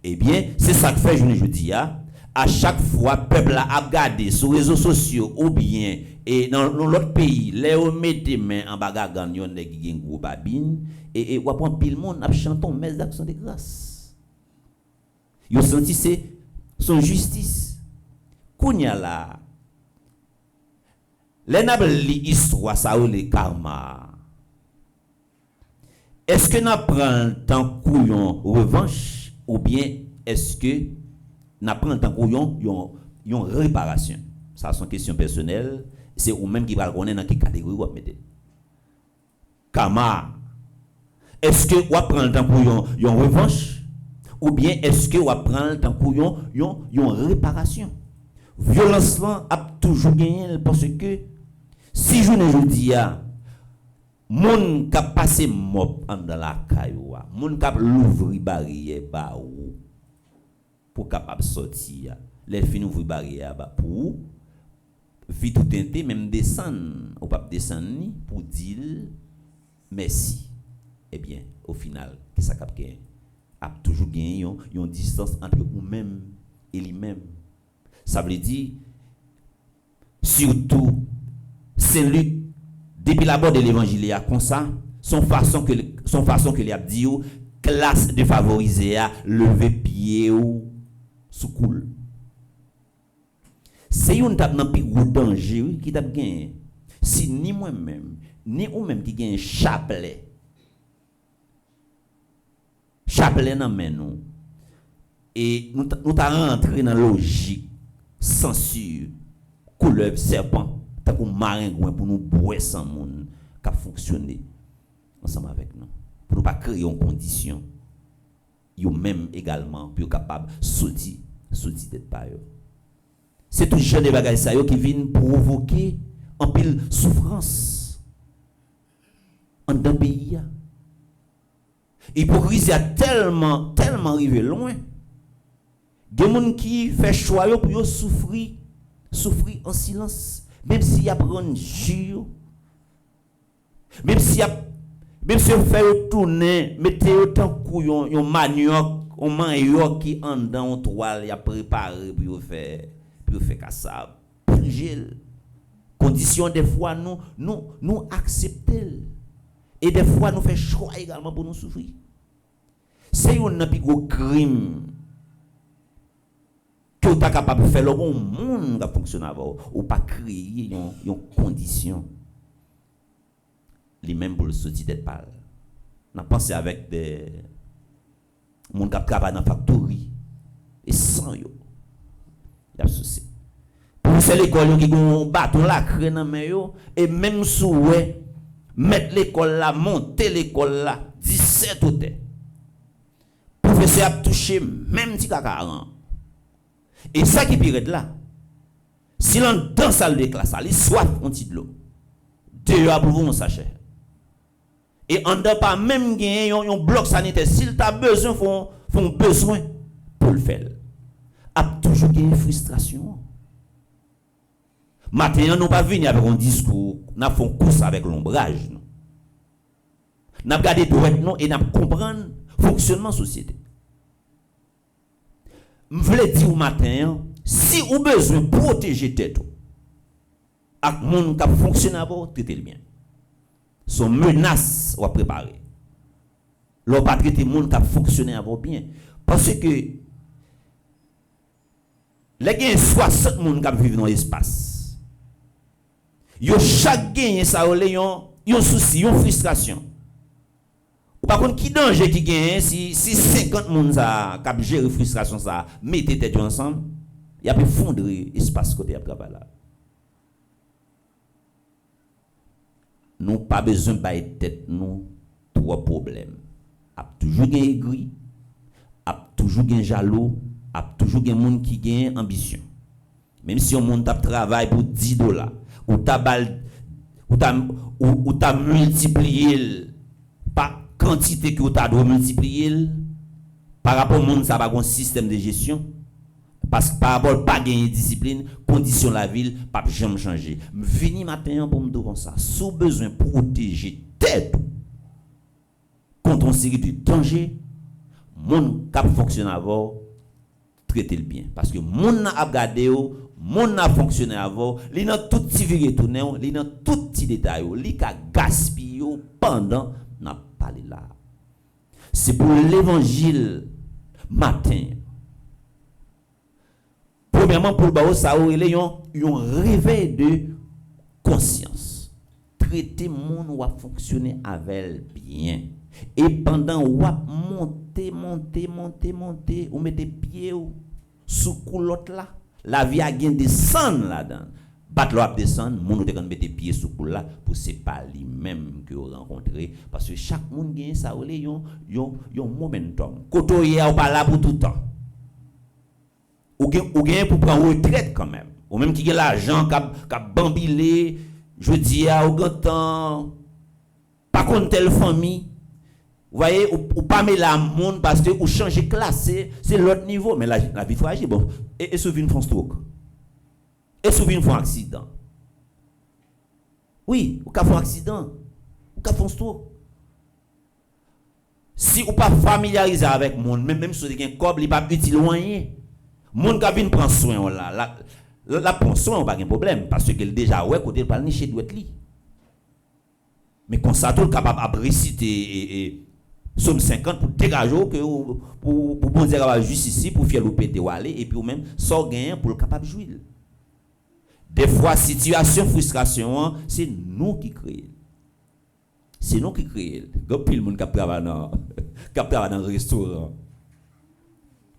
Eh bien c'est ça que fait je dis à chaque fois peuple a regardé sur les réseaux sociaux ou bien et dans l'autre pays les on mettez main en bagarre gagnon nèg qui gen gros babine et ou prend pile monde a chanton messe d'action de grâce. Yo senti c'est son justice. Kounya la les n'a li histoire ça ou les karma. Est-ce que n'a prend tant couillon revanche ou bien est-ce que n'a prend tant couillon yon réparation? Ça sont questions personnelles, c'est ou même qui va connaître dans quelle catégorie ou mettre. Karma. Est-ce que ou prend tant couillon yon revanche ou bien est-ce que ou prend tant couillon yon réparation? Violence là a toujours gagné parce que si je ne dis moun ka passe mop dans la caillou, moun ka l'ouvrir barrière ba ou pour capable sortir. Les fin ouvrir barrière ba pour vite tout tenter même descendre ou pas descendre ni pour dire merci. Eh bien, au final, qu'est-ce ça cap gagner? A toujours gagné une distance entre vous-même et lui-même. Ça veut dire surtout Saint-Luc depuis la bord de l'évangile comme ça son façon que il a dit classe défavorisée à lever pied ou sous coule. C'est une tape dans plus gros danger qui t'a gagné. Si ni moi-même, ni ou même qui gagne chapelet dans main nous et nous t'a rentré dans logique censure couleur serpent tant qu'on maringouin pour nous boire sans monde qui fonctionner ensemble avec nous pour nous pas créer une condition yo même également pour capable sortir d'être pas yo. C'est tout jeune de bagages ça yo qui viennent provoquer en pile souffrance en dans pays. Hypocrisie a tellement arrivé loin. Des gens qui fait choix pour souffrir en silence, même s'il y a prendre jure, même si on fait tourner, mettez autant couillon, un manioc, un manioc qui en dans toile, il a préparé pour faire cassab, gel. Condition des fois nous accepter et des fois nous fait choix également pour nous souffrir. C'est un plus gros crime que tu es capable de faire le monde qui fonctionne avant ou pas créer une condition les mêmes pour le sortir d'être pâle. On a pensé avec des gens qui travaillent dans la factory et sans eux. Il y a souci. Pour faire l'école qui ont un bâton là crée dans main et même sous mettre l'école là, monter l'école là, 17 ou te. Professeur a touché même si caca. Et ça qui pire là. Si l'on dans salle de classe, il soif un petit de l'eau. Dehors pour vous sachet. Et on ne doit pas même gagner un bloc sanitaire. S'il t'a besoin, font besoin pour le faire. A toujours gagné frustration. Maintenant, nous pas venir avec un discours, nous faisons course avec l'ombrage. Nous regardons droit et nous comprenons le fonctionnement de la société. Je voulais dire au matin, si vous avez besoin de protéger tête, avec les gens qui fonctionnent avant, traitez-le bien. Son menace ou préparer. L'on pas traiter les gens qui fonctionnent avant bien. Parce que les gens 60 personnes qui vivent dans l'espace. Yo chaque gagne ça yon souci, yon frustration. Ou par contre qui danger qui gagne si 50 personnes ça cap gérer frustration ça, mettez tête ensemble, y a peut fondre espace côté à travail là. Nous pas besoin bailler tête nous trois problèmes. A toujours gagne aigri, a toujours gagne jaloux, a toujours gagne monde qui gagne ambition. Même si on monde t'a travail pour $10 ou t'as multiplié par quantité que tu as multiplier par rapport au monde ça va un système de gestion parce que par rapport pas gagner discipline condition la ville pas jamais changer vini matin pour me dire comme ça sous besoin protéger tête contre une série de dangers monde cap fonctionne avant traiter le bien parce que monde a regardé mon a fonctionné avant, li nan tout petit viré tourné, li nan tout petit détail, li ka gaspillé pendant n'a parlé là. C'est pour l'évangile matin. Premièrement pour ba ça yon réveil de conscience. Traiter mon ou a fonctionner avec bien. Et pendant ou a monter, ou mettez pied sous coulotte là. La vie a gagné descendre là-dedans. Battre l'eau descendre, mon te mettre pied sous coule là pour c'est pas lui même que vous rencontrez parce que chaque monde gagne ça yon momentum. Koto hier ou pas là pour tout le temps. Ou gagne pour prendre retraite quand même. Ou même qui a l'argent qu'a bambilé, je dis à au grand temps pas contre telle famille. Vous voyez, ou pas mettre la monde parce que ou changer classe, c'est l'autre niveau. Mais la vie fragile, bon. Et souvent, ils font stroke. Et souvent, ils font accident. Oui, ou font accident. Ou font stroke. Si ou pas familiarisé avec le monde, même si vous avez un corps, il n'est pas utile loin. Monde qui vient prendre soin là, la prend soin, pas de problème. Parce que déjà, ouais, côté pas nicher doit être li. Mais quand ça, tout capable de réciter et Somme 50 pour dégager que pour bon dire la justice pour faire le pété ou aller et puis ou même sans gain pour le capable jouir. Des fois situation frustration c'est nous qui créons. C'est nous qui créons. Grand pile monde qui travaille dans le restaurant.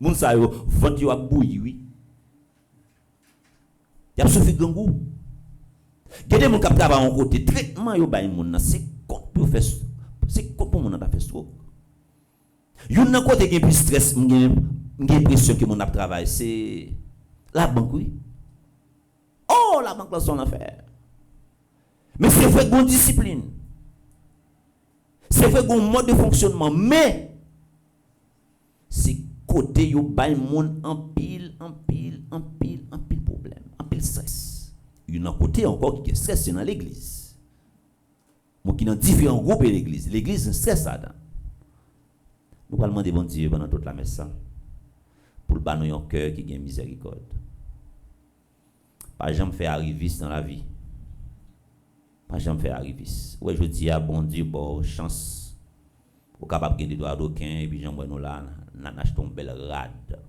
Moun sa yo vente yo a bouilli oui. Y a souffri grand goût. Gade moun qui travaille en côté traitement yo bay moun c'est pour faire c'est pour moun n'a fait stroke. Yon nan côté qui plus stress, j'ai l'impression que mon travail c'est la banque oui. Oh la banque là son affaire. Mais c'est vrai qu'on discipline. C'est vrai qu'on mode de fonctionnement mais c'est côté yo bay moun en pile problème, en pile stress. Yon nan côté encore qui est stress c'est dans l'église. Moi qui dans différents groupes de l'église. L'église c'est stress ça dedans. Nous allons demander bon Dieu pendant toute la messe pour le bas un cœur qui a miséricorde. Pas jamais faire arriviste dans la vie. Pas jamais faire arriviste. Ouais, je dis à bon Dieu bon chance. Au capable de droit d'aucun et puis j'envoie nous là, n'a acheté une belle rade.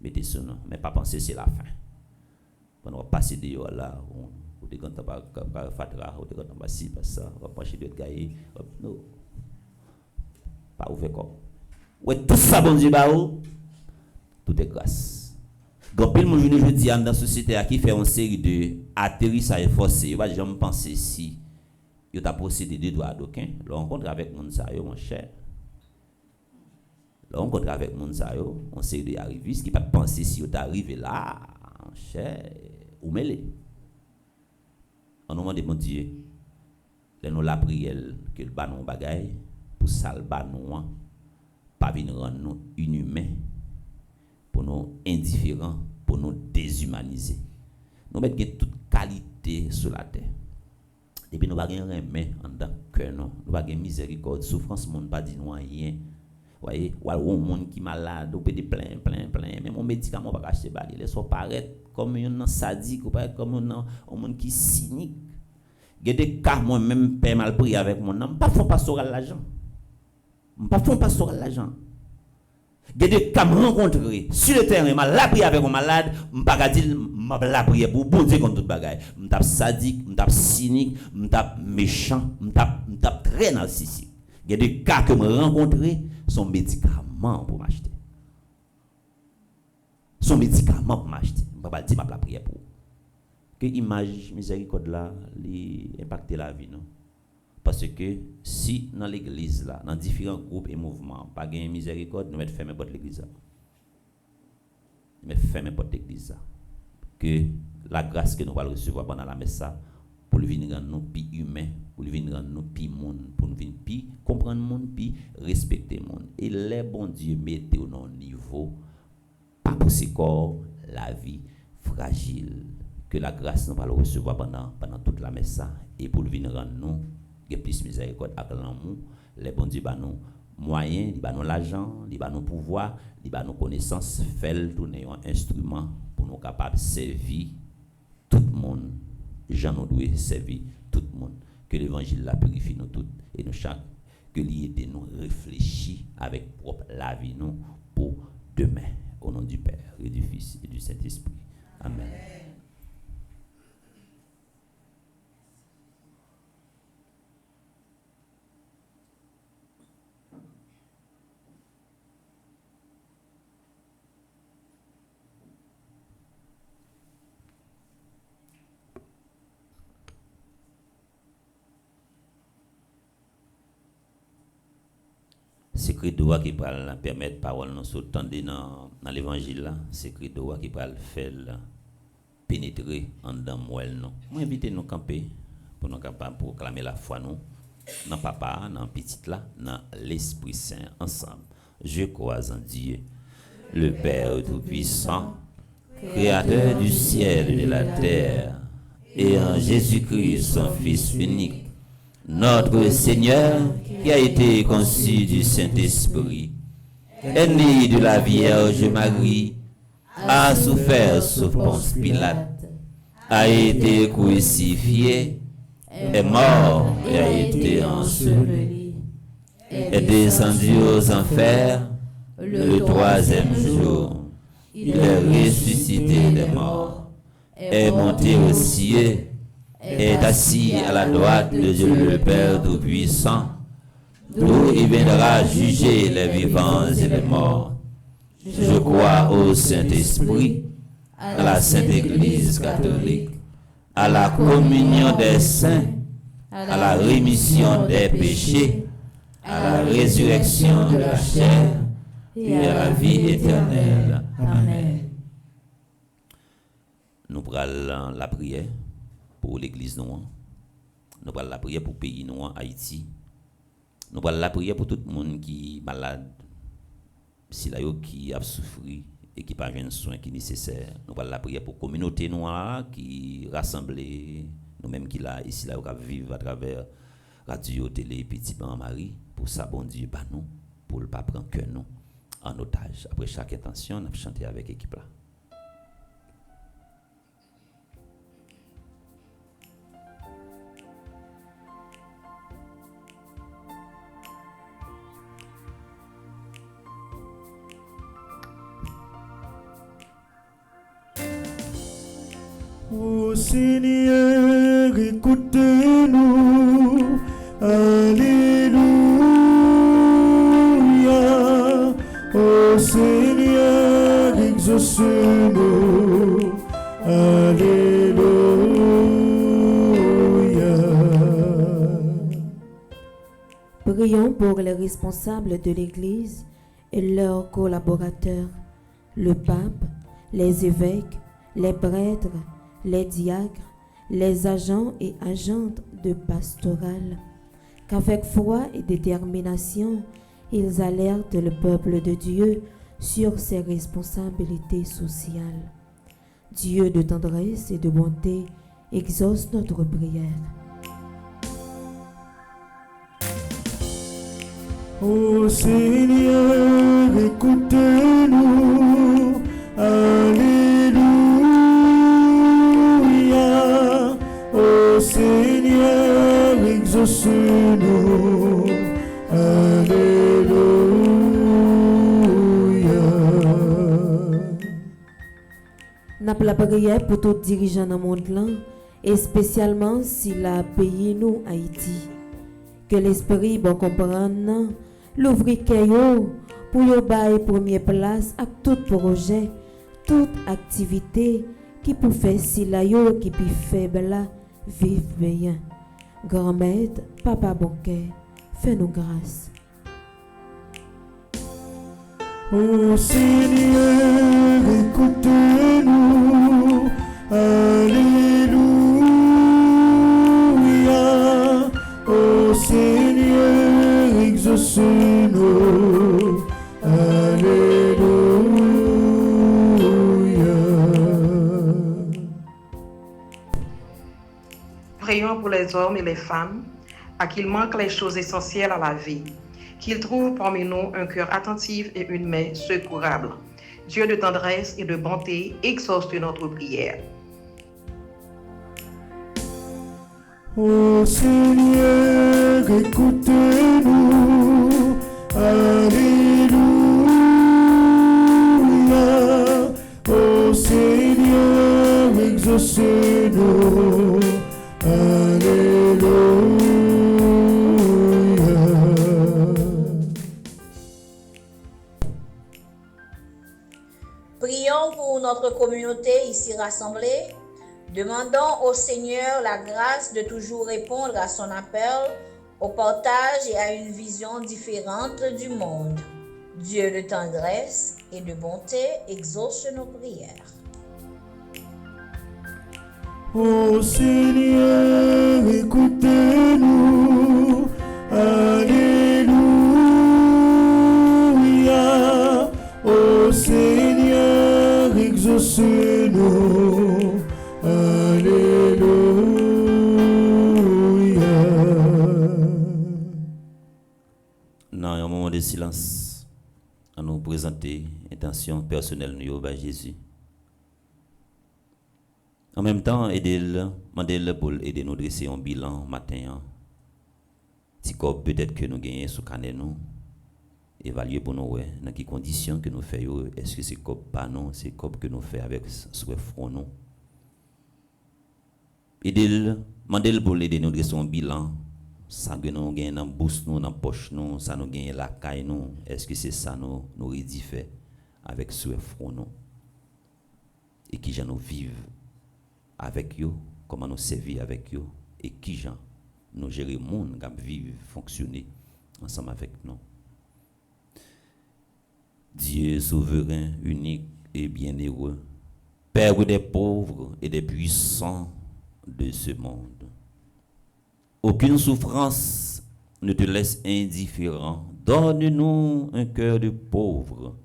Mettez ça non, mais pas penser c'est la fin. Quand on va passer dehors là, on te quand pas fatra, on te quand pas si pas ça, on va pencher de gailler. Non. Pas ouvert comme. Ouais, tout ça, bon Dieu, tout est grâce. Quand pile mon je dis dans la société qui fait une série de atterrissage forcé, va jamais penser si il t'a procédé de droit d'aucun. Le rencontre avec mon sa yo mon cher. Le rencontre avec mon sa yo, on série de arrivistes qui pas penser si il t'a arrivé là, mon cher ou mêlé. En nom de mon Dieu, nous la prière que le banon bagaille pour salba nous pas venir rendre nous inhumains pour nous indifférents pour nous déshumaniser nous mettre toute qualité sur la terre depuis nous pas rien remet en dedans cœur non nous pas gain miséricorde souffrance monde pas dit nous rien voyez ou un monde qui malade ou peut plein même mon médicament pas acheter bali les sont paraître comme un sadique ou paraître comme un monde qui cynique il y a des cas moi même paie mal pris avec mon nom pas fond pastoral l'argent pas fond pastoral l'argent. Il y a des cas rencontrés sur le terrain, m'a la prière avec un malade, m'pa dire m'a la prière pour bon Dieu contre toute bagaille. M'tap sadique, m'tap cynique, m'tap méchant, m'tap très narcissique. Il y a des cas que me rencontrés sont médicaments pour m'acheter. Sont médicaments pour m'acheter. M'pa dire m'a la prière pour. Que image miséricorde là, li impacter la vie non. Parce que si dans l'église là, dans différents groupes et mouvements, pas gain miséricorde, nous mettons fermer porte l'église. Nous mettons fermer porte l'église. Que la grâce que nous allons recevoir pendant la messe pour venir rendre nous plus humains, pour venir rendre nous plus monde, pour nous venir plus comprendre monde, plus respecter monde. Et les bons Dieu mettez au niveau pas pour ce corps la vie fragile que la grâce nous allons recevoir pendant toute la messe et pour venir rendre nous il y a plus miséricorde avec l'amour, les bons Dieu nous moyens, ils nous l'argent, ils nous pouvoir, ils nous connaissance, fait tourner un instrument pour nous capables de servir tout le monde. Jean nous doit servir tout le monde. Que l'évangile la purifie nous tous et nous chaque que l'idée nous réfléchir avec propre la vie nous pour demain. Au nom du Père et du Fils et du Saint-Esprit. Amen. C'est credo qui va permettre parole nous s'entendre dans l'évangile là, c'est credo qui va faire pénétrer en dedans moelle nous. Moi inviter nous camper pour nous capable proclamer la foi nous dans papa, dans petit là, dans l'Esprit Saint ensemble. Je crois en Dieu, le Père tout-puissant, créateur du ciel et de la terre, et en Jésus-Christ son Fils unique, notre Seigneur, qui a été conçu du Saint-Esprit, est né de la Vierge Marie, a souffert sous Ponce Pilate, a été crucifié, est mort et a été enseveli, est descendu aux enfers le troisième jour. Il est ressuscité des morts, est monté aux cieux, est assis à la droite de Dieu le Père Tout-Puissant, d'où il viendra juger les vivants et les morts. Je crois au Saint-Esprit, à la Sainte Église catholique, à la communion des saints, à la rémission des péchés, à la résurrection de la chair et à la vie éternelle. Amen. Nous prenons la prière pour l'Église noire. Nous prenons la prière pour le pays noir, Haïti. Nous prenons la prière pour tout le monde qui est malade, si là qui a souffert et qui n'a pas de soins qui nécessaires. Nous prenons la prière pour la communauté noire qui rassemblée, nous-mêmes qui là ici là vivre à travers radio, télé, petit Marie, pour ça bon Dieu pas nous, pour ne pas prendre que nous en otage. Après chaque intention, on a chanté avec l'équipe là. Ô Seigneur, écoute-nous. Alléluia. Ô Seigneur, exauce-nous. Alléluia. Prions pour les responsables de l'Église et leurs collaborateurs, le pape, les évêques, les prêtres, les diacres, les agents et agentes de pastoral, qu'avec foi et détermination, ils alertent le peuple de Dieu sur ses responsabilités sociales. Dieu de tendresse et de bonté, exauce notre prière. Ô Seigneur, écoute-nous. Alléluia. Ô Seigneur, exauce-nous. Alléluia. N'a pas la prière pour tous les dirigeants dans le monde là, et spécialement si la pays nous Haïti. Que l'esprit bon comprendre, l'ouvrir caillou pour y bailler première place à tout projet, toute activité qui peut faire si la yo qui peut faible là vive bien. Grand-mère, papa bonquet, fais-nous grâce. Ô Seigneur, écoute-nous. Alléluia. Ô Seigneur, exauce-nous. Alléluia. Prions pour les hommes et les femmes à qui il manque les choses essentielles à la vie, qu'ils trouvent parmi nous un cœur attentif et une main secourable. Dieu de tendresse et de bonté, exauce notre prière. Ô Seigneur, écoute-nous. Alléluia. Ô Seigneur, exauce-nous. Alléluia. Prions pour notre communauté ici rassemblée. Demandons au Seigneur la grâce de toujours répondre à son appel, au partage et à une vision différente du monde. Dieu de tendresse et de bonté, exauce nos prières. Ô Seigneur, écoute-nous. Alléluia. Ô Seigneur, exauce-nous. Alléluia. Dans un moment de silence, à nous présenter l'intention personnelle de Jésus. En même temps, demandez-le pour aider nous à dresser un bilan matin. Si comme peut-être que nous gagnons sous canet nous évaluer pour nous ouais dans quelles conditions que nous faisons, est-ce que c'est comme pas non, c'est comme que nous faisons avec sous front nous. Idil mandel pour l'aider nous dresser un bilan ça que nous gagnons dans bourse nous dans poche nous, ça nous gagne la caille nous, est-ce que c'est ça nous rédi fait avec sous front nous. Et qui gens nous vivent avec eux, comment nous servir avec eux et qui gens nous gérer le monde, vivre, fonctionner ensemble avec nous. Dieu souverain, unique et bienheureux, Père des pauvres et des puissants de ce monde. Aucune souffrance ne te laisse indifférent. Donne-nous un cœur de pauvre.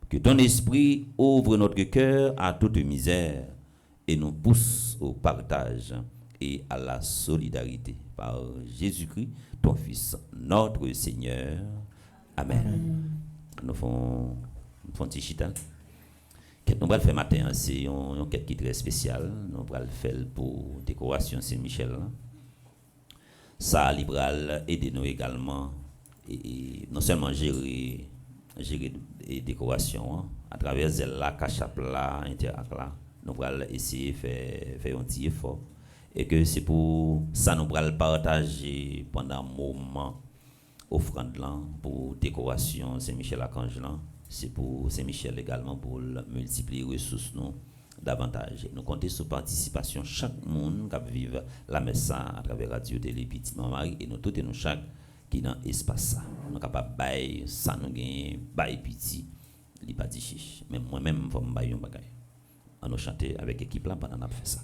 Que ton esprit ouvre notre cœur à toute misère et nous pousse au partage et à la solidarité. Par Jésus-Christ, ton Fils, notre Seigneur. Amen. Nous faisons un petit chita. Qu'est-ce que nous allons faire matin? C'est une quête qui est très spéciale. Nous allons le faire pour décoration Saint-Michel. Ça, libéral, aider nous également. Et non seulement gérer et décoration à travers la cachap là interact là nous allons essayer faire un petit effort et que c'est pour ça nous allons partager pendant un moment offrande là pour décoration Saint-Michel Archange là c'est pour Saint-Michel également pour multiplier les ressources nous davantage nous comptons sur participation chaque monde qui vivre la messe à travers Radio Télé Petite Marie et nous toutes et nous chaque qui dans espace ça nous capable bail ça nous gagne bail petit li pas di chiche mais moi même faut me bail un bagay on nous chanter avec équipe là pendant on fait ça.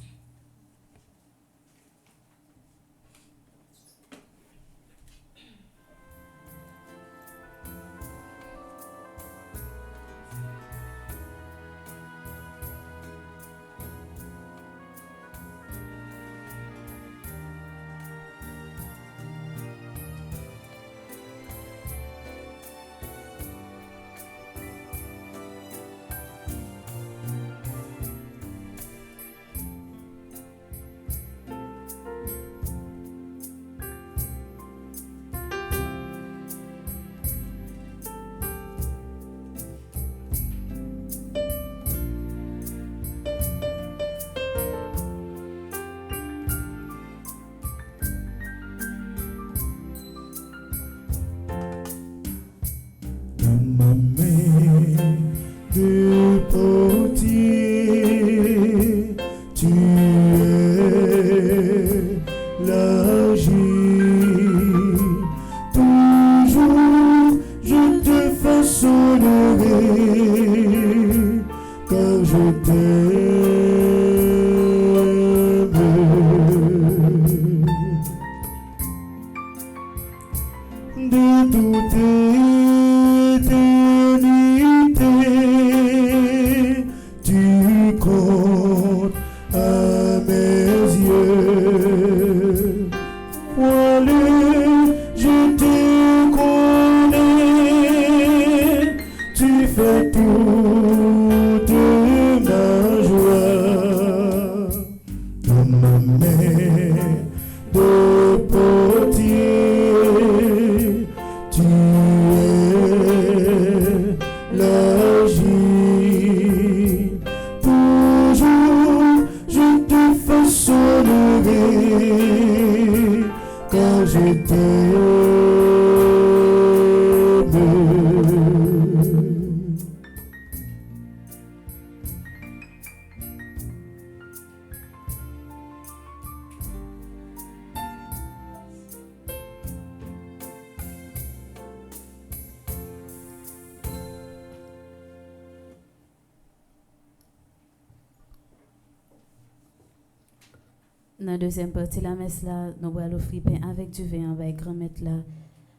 Dans la deuxième partie de la messe, là, nous allons offrir pain avec du vin avec grand-mère là.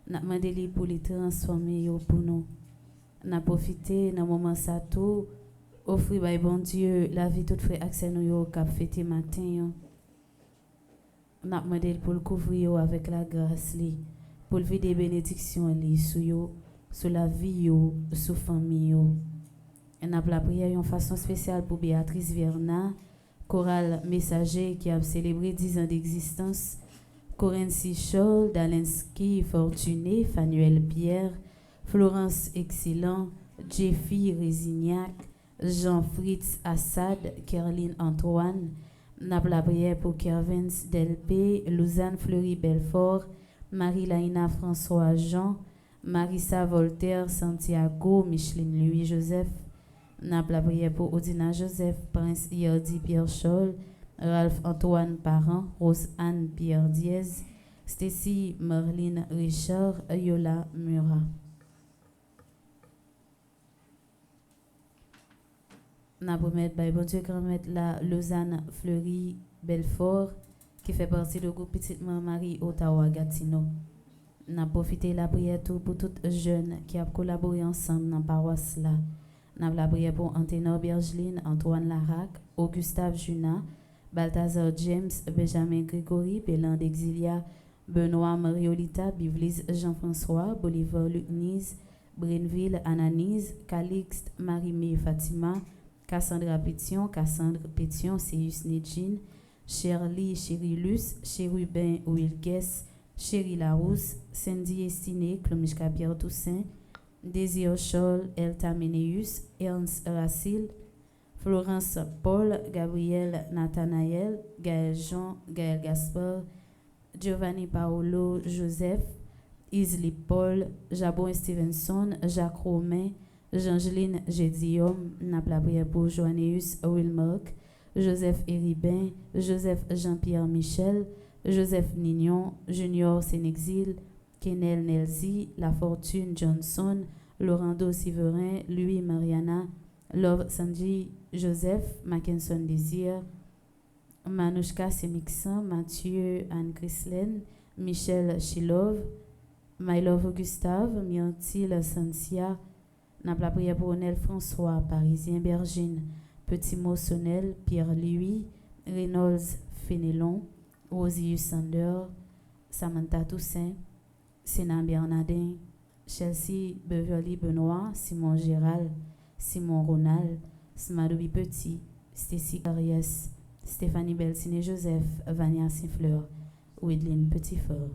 Nous allons demander pour les transformer pour nous. Nous allons profiter dans le moment ça tout, offrir par bon Dieu la vie toute frère accès nous cap fêter matin. Nous allons demander pour le couvrir avec la grâce li, pour le des bénédictions li sur la vie sur famille. Et nous avons la prière en façon spéciale pour Béatrice Vierna. Chorale Messager qui a célébré 10 ans d'existence Corinne Sichol, Dalensky Fortuné, Fanuel Pierre, Florence Excellent, Jeffy Résignac, Jean-Fritz Assad, Kerline Antoine, Naples la prière pour Kervins Delpé, Lausanne Fleury Belfort, Marie-Laïna François Jean, Marissa Voltaire Santiago, Micheline Louis Joseph, Naples la prière pour Odina Joseph, Prince Yardi Pierre Scholl, Ralph Antoine Parent, Rose Anne Pierre Diez, Stacy Marlene Richard, Yola Murat. N'a promettre by bon Dieu grand-mère la Lausanne Fleury Belfort qui fait partie du groupe Petite Marie Ottawa Gatineau. N'a profité la prière tout pour toutes jeunes qui ont collaboré ensemble dans la paroisse là. N'a la prière pour Anténor Bergeline, Antoine Larac, Augustave Juna, Balthazar James, Benjamin Grégory, Bélan d'Exilia, Benoît Mariolita, Bivlis Jean-François, Bolivar Lucnise, Brenville Ananise, Calixte Marie-Mé Fatima, Cassandra Pétion, Cassandre Pétion, Céus Nedjin, Shirley Chirilus, Chérubin Wilkes, Chéri Larousse, Cindy Estiné, Clomishka Pierre Toussaint, Désir Scholl, Elta Meneus, Ernst Racil, Florence Paul, Gabriel Nathanaël, Gaël Jean, Gaël Gaspard, Giovanni Paolo Joseph, Isli Paul, Jabon Stevenson, Jacques Romain, Jeangeline Gédium, Napla prière pour Joanneus Wilmark, Joseph Héribin, Joseph Jean-Pierre Michel, Joseph Nignon, Junior Sénexil, Kenel Nelzi, La Fortune Johnson, Laurando Siverin, Louis Mariana, Love Sanji Joseph, Mackinson Désir, Manouchka Semixan, Mathieu Anne Chrislaine, Michel Chilov, My Love Gustave, Myrtille Santia, Napla prière pour Onel François, Parisien Bergine, Petit Mossonel, Pierre Louis, Reynolds Fénélon, Rosius Sander, Samantha Toussaint, Sénat Bernardin, Chelsea Beverly Benoît, Simon Gérald, Simon Ronald, Smadoubi Petit, Stacy Ariès, Stéphanie Beltine Joseph, Vania Siffleur, Wedline Petitfort.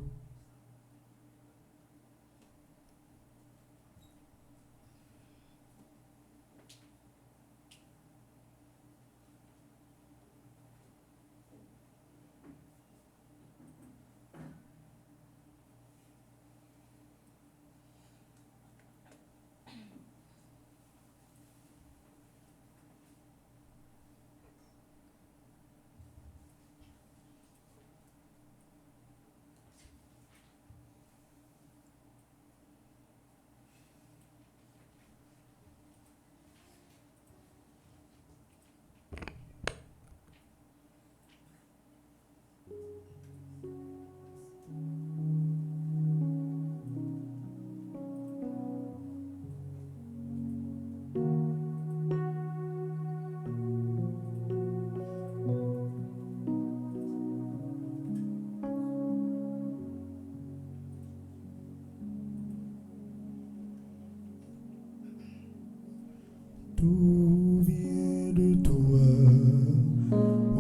Tout vient de toi,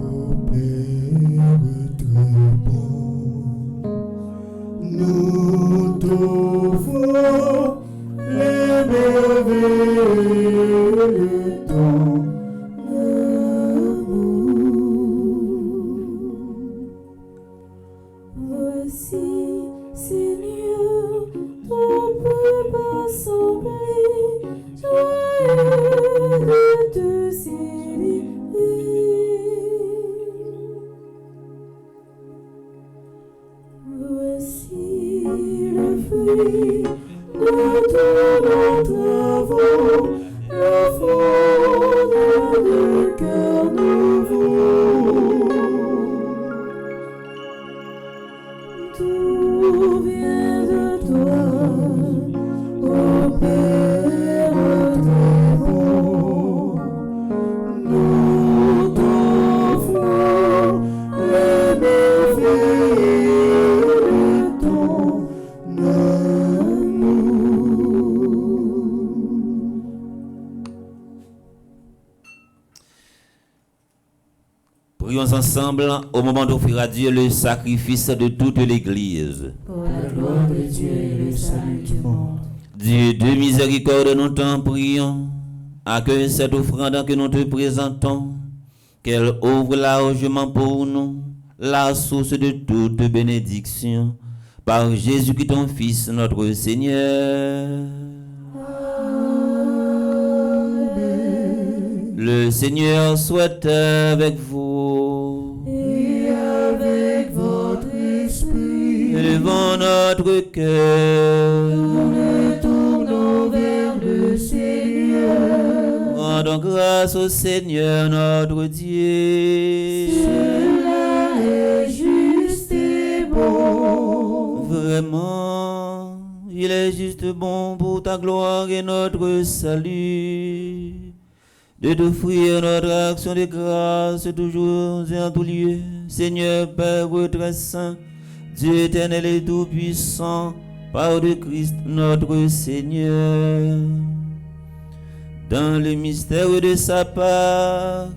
ô Père très bon. Nous t'offrons les merveilles de ton amour. Voici, Seigneur, ton peuple assemblé, joyeux de te célébrer. Voici le fruit de tous nos travaux, le fruit de cœur nouveau. Tout vient de toi, ô Père très bon. Nous t'offrons les merveilles de ton amour. Prions ensemble au moment d'offrir à Dieu le sacrifice de toute l'Église. Pour la gloire de Dieu et le salut du monde. Dieu de miséricorde, nous t'en prions. Accueille cette offrande que nous te présentons. Qu'elle ouvre largement pour nous la source de toute bénédiction. Par Jésus-Christ, ton Fils, notre Seigneur. Le Seigneur soit avec vous. Et avec votre esprit, Élevons notre cœur. nous nous tournons vers le Seigneur. Rendons grâce au Seigneur notre Dieu. Cela est juste et bon. Vraiment, il est juste bon pour ta gloire et notre salut de t'offrir notre action de grâce toujours et en tout lieu. Seigneur Père très saint, Dieu éternel et tout-puissant, par de Christ notre Seigneur. Dans le mystère de sa part,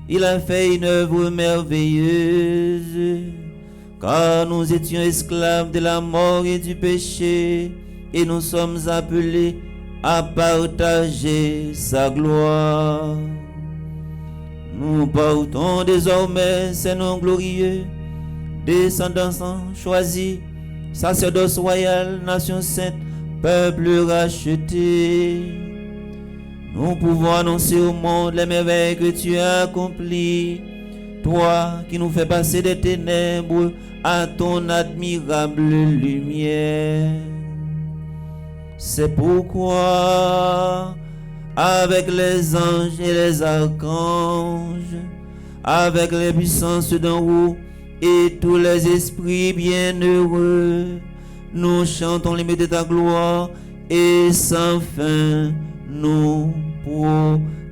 il a fait une œuvre merveilleuse, car nous étions esclaves de la mort et du péché, et nous sommes appelés à partager sa gloire. Nous portons désormais ces noms glorieux, descendants choisis, sacerdoce royal, nation sainte, peuple racheté. Nous pouvons annoncer au monde les merveilles que tu as accomplies, toi qui nous fais passer des ténèbres à ton admirable lumière. C'est pourquoi, avec les anges et les archanges, avec les puissances d'en haut et tous les esprits bienheureux, nous chantons l'hymne de ta gloire et sans fin nous proclamons.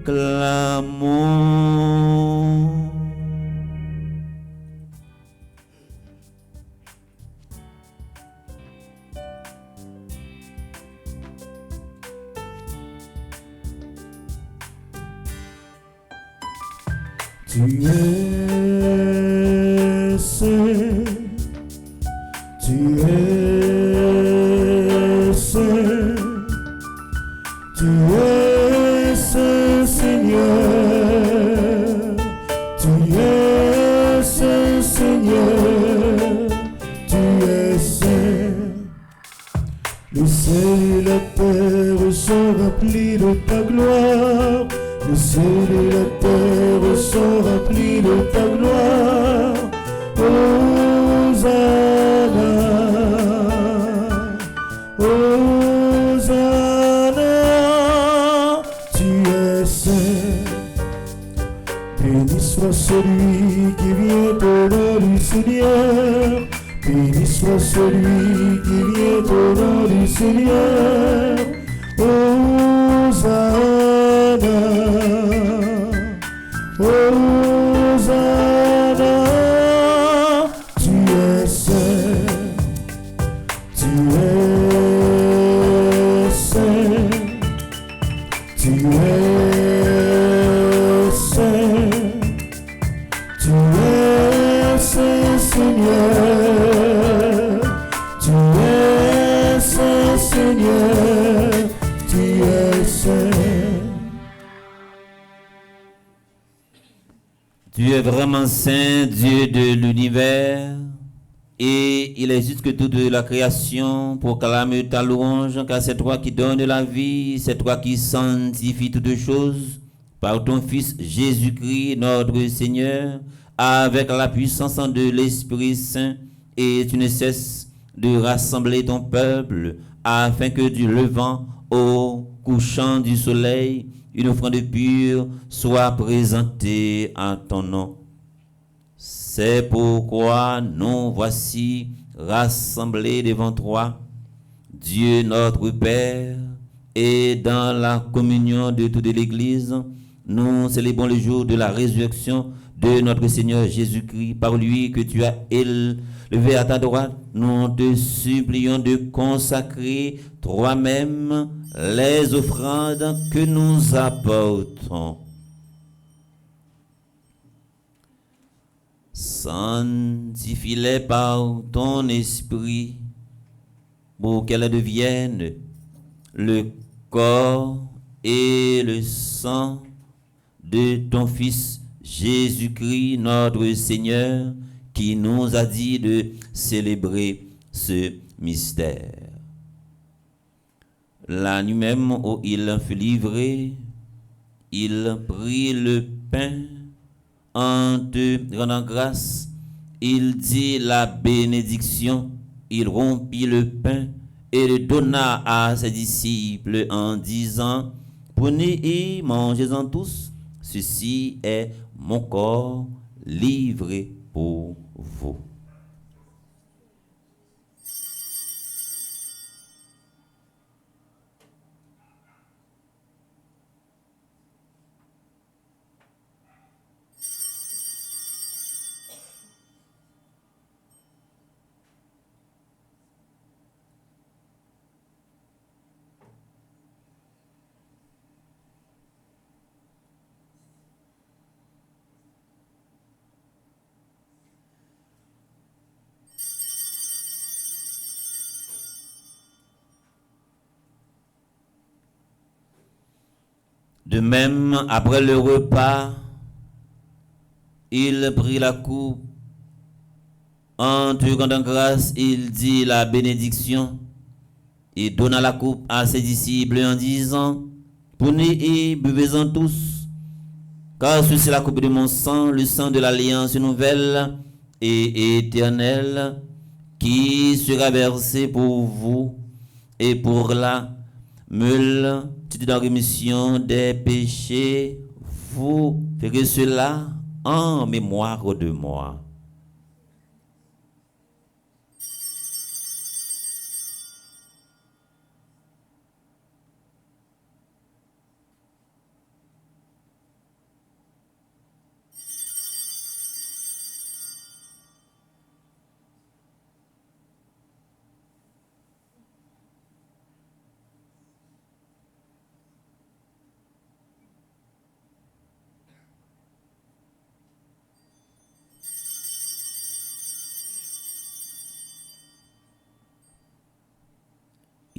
Tu es saint, tu es saint, tu es saint Seigneur, tu es saint Seigneur, tu es saint. Le ciel et la terre sont remplis de ta gloire. Le ciel et la terre sont remplis de ta gloire. Hosanna, Hosanna, tu es saint. Béni soit celui qui vient au nom du Seigneur. Béni soit celui qui vient au nom du Seigneur. Hosanna, Hosanna, tu es saint, tu es saint, tu es saint, tu es saint Seigneur, tu es saint Seigneur, tu es saint. Tu es vraiment saint, Dieu de l'univers, et il est juste que toute la création proclame ta louange, car c'est toi qui donnes la vie, c'est toi qui sanctifies toutes choses, par ton Fils Jésus-Christ, notre Seigneur, avec la puissance de l'Esprit Saint, et tu ne cesses de rassembler ton peuple, afin que du levant au couchant du soleil, une offrande pure soit présentée à ton nom. C'est pourquoi nous voici rassemblés devant toi, Dieu notre Père, et dans la communion de toute l'Église, nous célébrons le jour de la résurrection de notre Seigneur Jésus-Christ, par lui que tu as élevé à ta droite. Nous te supplions de consacrer toi-même les offrandes que nous apportons. Sanctifie-les par ton esprit pour qu'elles deviennent le corps et le sang de ton Fils Jésus-Christ, notre Seigneur, qui nous a dit de célébrer ce mystère. La nuit même où il fut livré, il prit le pain, en te rendant grâce, il dit la bénédiction, il rompit le pain et le donna à ses disciples en disant, prenez et mangez-en tous, ceci est mon corps livré pour vous. De même, après le repas, il prit la coupe. En te rendant grâce, il dit la bénédiction et donna la coupe à ses disciples en disant, prenez et buvez-en tous, car ceci est la coupe de mon sang, le sang de l'alliance nouvelle et éternelle, qui sera versé pour vous et pour la multitude de la rémission des péchés. Vous ferez cela en mémoire de moi.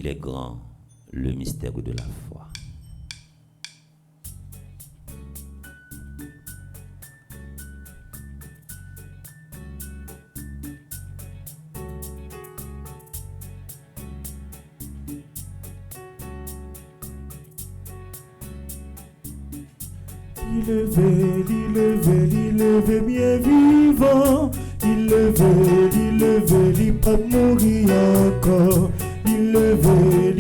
Il est grand, le mystère de la foi. Il levé, bien vivant. Il levé, pas mourir encore. Il levé,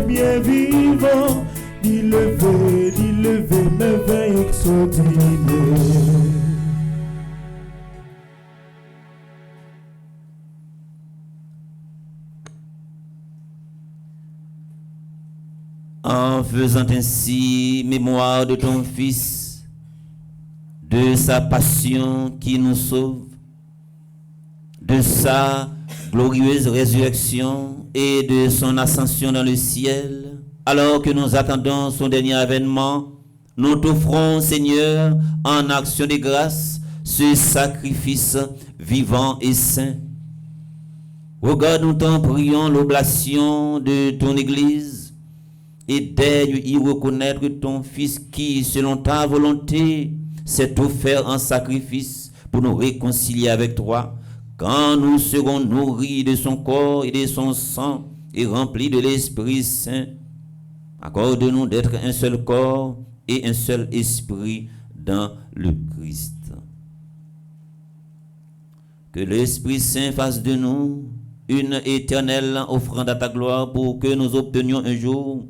bien vivant. Il levé, merveille extraordinaire. En faisant ainsi mémoire de ton Fils, de sa passion qui nous sauve, de sa glorieuse résurrection et de son ascension dans le ciel, alors que nous attendons son dernier avènement, nous t'offrons, Seigneur, en action de grâce, ce sacrifice vivant et saint. Regarde, nous t'en prions, l'oblation de ton Église, et daigne y reconnaître ton Fils qui, selon ta volonté, s'est offert en sacrifice pour nous réconcilier avec toi, quand nous serons nourris de son corps et de son sang et remplis de l'Esprit Saint. Accorde-nous d'être un seul corps et un seul esprit dans le Christ. Que l'Esprit Saint fasse de nous une éternelle offrande à ta gloire pour que nous obtenions un jour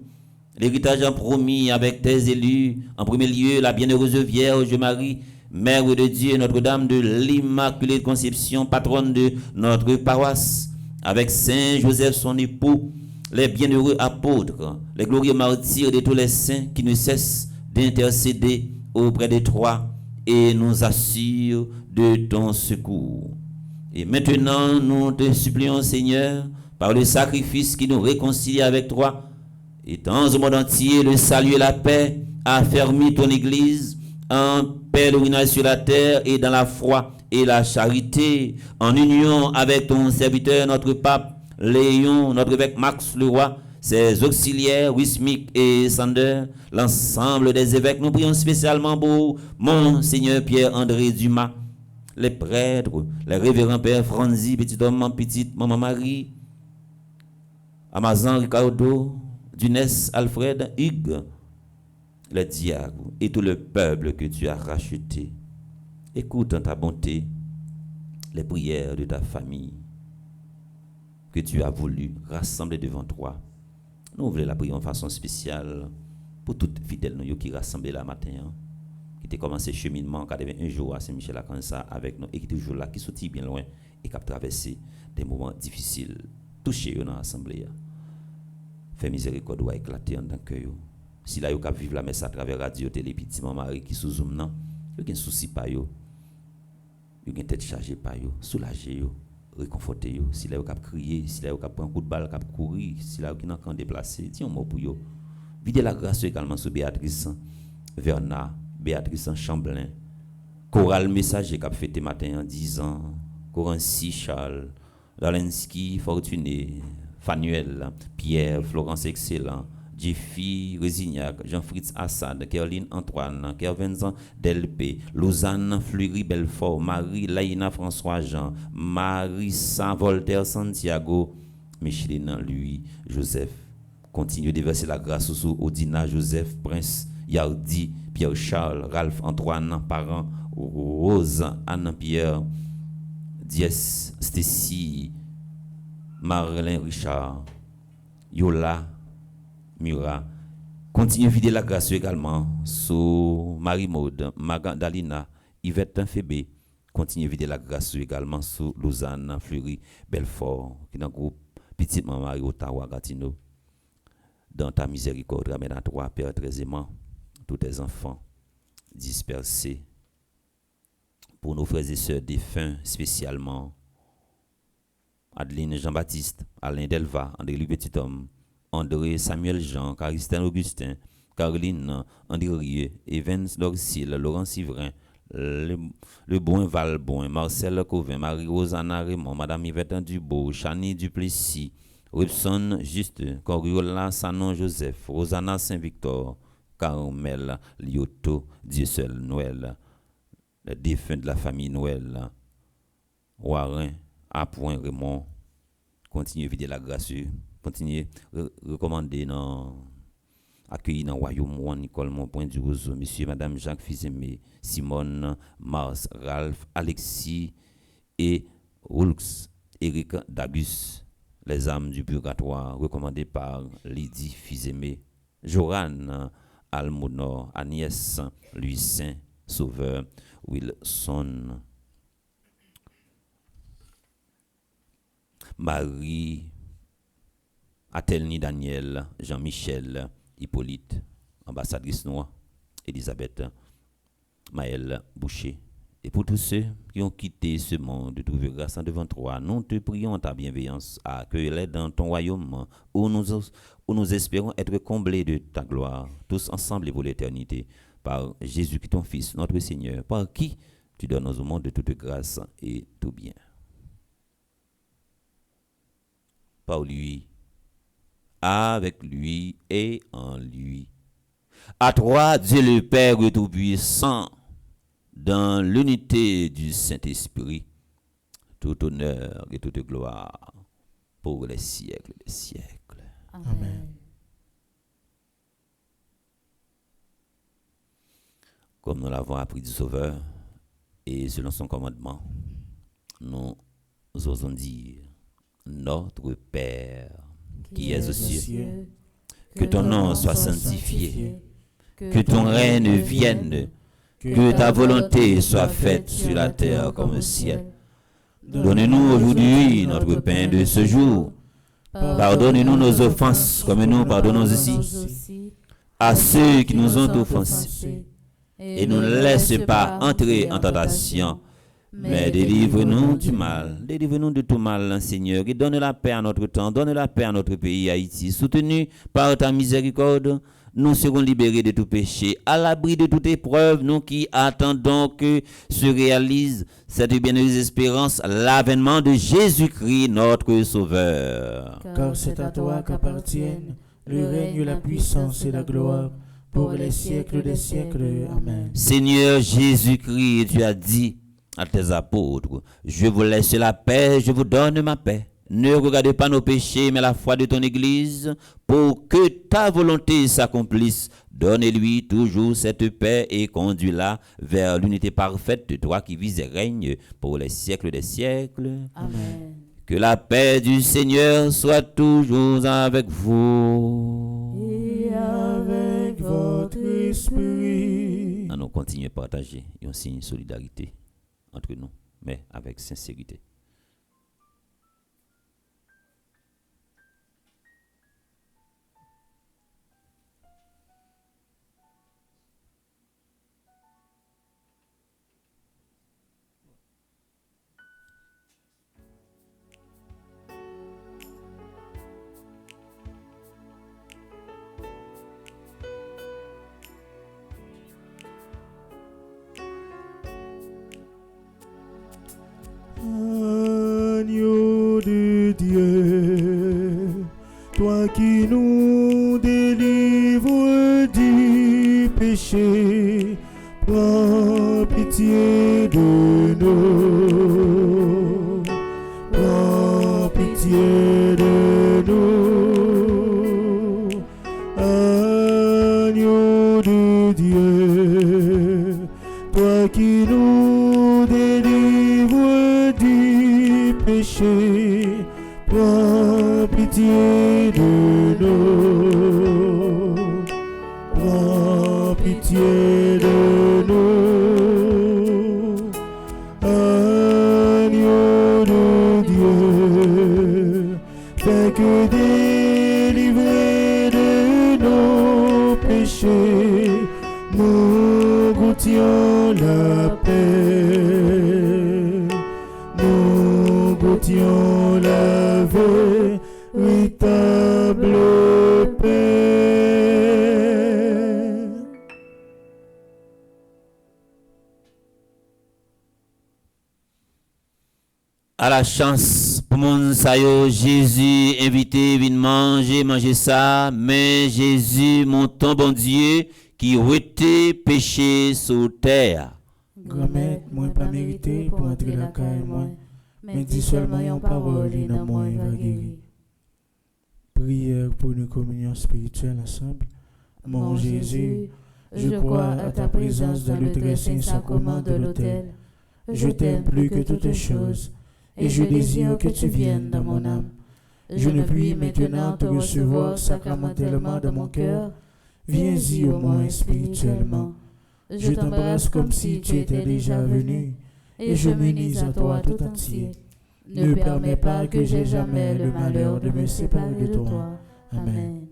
l'héritage promis avec tes élus, en premier lieu la bienheureuse Vierge Marie, Mère de Dieu, Notre-Dame de l'Immaculée Conception, patronne de notre paroisse, avec Saint Joseph son époux, les bienheureux apôtres, les glorieux martyrs de tous les saints qui ne cessent d'intercéder auprès de toi et nous assurent de ton secours. Et maintenant, nous te supplions, Seigneur, par le sacrifice qui nous réconcilie avec toi, étends au monde entier le salut et la paix, affermis ton Église en pèlerinage sur la terre et dans la foi et la charité, en union avec ton serviteur, notre pape Léon, notre évêque Max le roi, ses auxiliaires, Wismic et Sander, l'ensemble des évêques. Nous prions spécialement pour Monseigneur Pierre-André Dumas, les prêtres, les révérends pères Franzi, petit homme, petite maman Marie, Amazon Ricardo, Dunès Alfred, Hugues, les diacres et tout le peuple que tu as racheté. Écoute en ta bonté les prières de ta famille que tu as voulu rassembler devant toi. Nous voulons la prier en façon spéciale pour toutes fidèles nous qui rassemblent là matin, qui ont commencé le cheminement 81 jours à Saint-Michel-Arkansas avec nous et qui sont toujours là, qui sont bien loin et qui ont traversé des moments difficiles. Touchez dans l'assemblée. Fais miséricorde ou éclater en tant que vous. Si là, vous avez vivre la messe à travers radio, télé, petit Marie qui sous zoom, non, vous avez un souci par vous. Vous avez une tête chargée par vous. Soulagez vous. Réconfortez vous. Si là, vous avez crié, si là, vous avez pris un coup de balle, vous avez couru, si là, vous avez encore déplacé, dis un mot pour vous. Videz la grâce également sur Béatrice Verna, Béatrice Chamblin, Choral Messager qui a fêté matin en 10 ans, Corancy Charles, Dalensky Fortuné, Fanuel, Pierre, Florence Excellent, Jeffy Résignac, Jean-Fritz Assad, Caroline Antoine, Kervenzan Delpé, Lausanne Fleury Belfort, Marie Laïna François Jean, Marissa Voltaire Santiago, Micheline Louis Joseph. Continue de verser la grâce sur Odina Joseph Prince, Yardi, Pierre Charles, Ralph Antoine, Parent, Rose Anne Pierre, Diès Stécie, Marlène Richard, Yola Mura. Continue de vider la grâce également sur Marie-Maude, Magdalena, Yvette Fébé. Continue de vider la grâce également sur Lausanne, Fleury, Belfort, qui est dans le groupe Petite Maman Ottawa, Gatineau. Dans ta miséricorde, ramène à toi, Père très aimant, tous tes enfants dispersés. Pour nos frères et sœurs défunts, spécialement Adeline Jean-Baptiste, Alain Delva, André Louis Petit-Homme, André Samuel Jean, Caristène Augustin, Caroline Andrieux, Evans Dorcil, Laurent Sivrin, Le Bon Valbon, Marcel Covin, Marie-Rosanna Raymond, Madame Yvette Dubois, Chani Duplessis, Robson Juste, Coriola Sanon Joseph, Rosanna Saint-Victor, Carmel Lyoto, Dieu seul Noël, les défunts de la famille Noël, Warin, Appoint Raymond, continuez à vider la grâce, continuez à recommander, accueillir dans le royaume, Nicole Montpoint du Roseau, monsieur, madame Jacques Fils-Aimé, Simone, Mars, Ralph, Alexis et Roulx, Eric Dagus, les âmes du purgatoire, recommandées par Lydie Fils-Aimé, Joran, Almonor, Agnès, Louis Saint, Sauveur, Wilson, Marie, Atelni Daniel, Jean-Michel, Hippolyte, ambassadrice noire, Elisabeth, Maëlle Boucher. Et pour tous ceux qui ont quitté ce monde de trouver grâce devant toi, nous te prions ta bienveillance à accueillir dans ton royaume où nous espérons être comblés de ta gloire, tous ensemble et pour l'éternité, par Jésus qui ton Fils, notre Seigneur, par qui tu donnes au monde de toute grâce et tout bien. Par lui, avec lui et en lui. À toi, Dieu le Père Tout-Puissant, dans l'unité du Saint-Esprit, tout honneur et toute gloire pour les siècles des siècles. Amen. Comme nous l'avons appris du Sauveur, et selon son commandement, nous osons dire, notre Père, qui es aux cieux, que ton nom soit sanctifié, que ton règne vienne, que ta volonté soit faite sur la terre comme au ciel. Donne-nous aujourd'hui notre pain de ce jour. Pardonne-nous nos offenses comme nous pardonnons aussi à ceux qui nous ont offensés. Et ne nous laisse pas entrer en tentation, mais délivre-nous du mal. Délivre-nous de tout mal, Seigneur, et donne la paix à notre temps, donne la paix à notre pays, Haïti, soutenu par ta miséricorde. nous serons libérés de tout péché, à l'abri de toute épreuve, nous qui attendons que se réalise cette bienheureuse espérance, l'avènement de Jésus-Christ, notre Sauveur. Car c'est à toi qu'appartiennent le règne, la puissance et la gloire, pour les siècles des siècles. Amen. Seigneur Jésus-Christ, tu as dit à tes apôtres, je vous laisse la paix, je vous donne ma paix. Ne regarde pas nos péchés, mais la foi de ton Église, pour que ta volonté s'accomplisse. Donne-lui toujours cette paix et conduis-la vers l'unité parfaite de toi qui vis et règne pour les siècles des siècles. Amen. Que la paix du Seigneur soit toujours avec vous. Et Avec votre esprit. Nous continuons à partager et on signe solidarité entre nous, mais avec sincérité. Agneau de Dieu, toi qui nous délivres du péché, prends pitié de nous. Prends pitié de nous. Agneau de Dieu, toi qui nous délivres du péché, prends pitié de nous. Prends pitié de nous. Agneau de Dieu, fais que délivrés de nos péchés, nous goûtions la paix. Nous goûtions la véritable paix. À la chance pour mon sayo, Jésus invité, vin manger ça, mais Jésus, mon ton bon Dieu, qui était péché sur terre. Grand-mère, moi pas mérité pour entrer la caille, moi. Mais dis seulement une parole et dans moi il va guérir. Prière pour une communion spirituelle ensemble. Mon Jésus, je crois à ta présence dans le très saint sacrement de l'autel. Je t'aime plus que toutes choses et je désire que tu viennes dans mon âme. Je ne puis maintenant te recevoir sacramentellement dans mon cœur. Viens-y au moins spirituellement. Je t'embrasse comme si tu étais déjà venu et je m'unis à toi tout entier. Ne permets pas que j'aie jamais le malheur de me séparer de toi. Amen.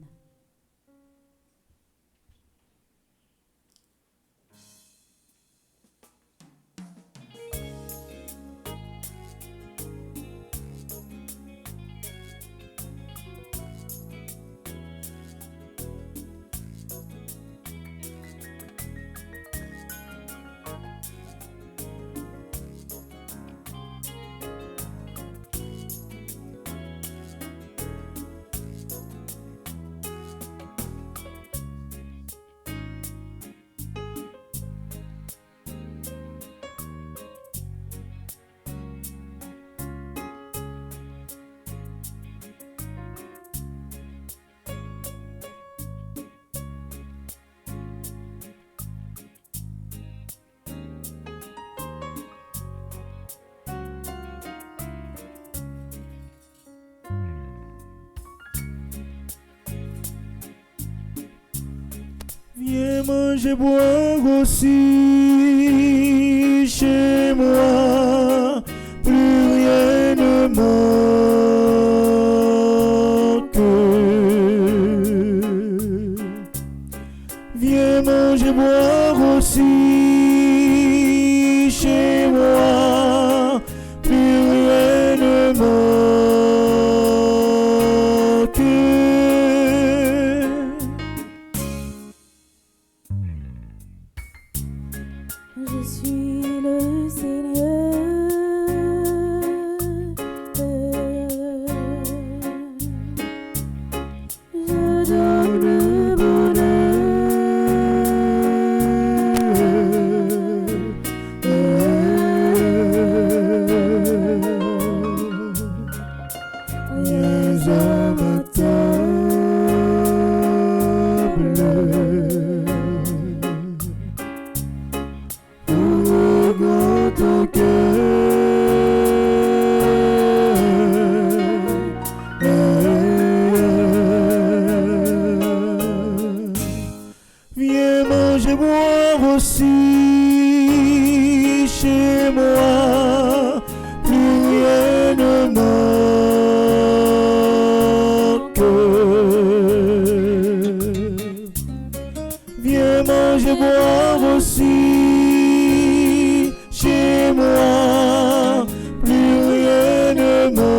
Viens manger, boire aussi chez moi, plus rien ne manque. Viens manger, boire aussi chez moi, plus rien ne manque. donne le Viens manger, boire aussi chez moi, plus rien ne manque. Viens manger, boire aussi chez moi, plus rien ne manque.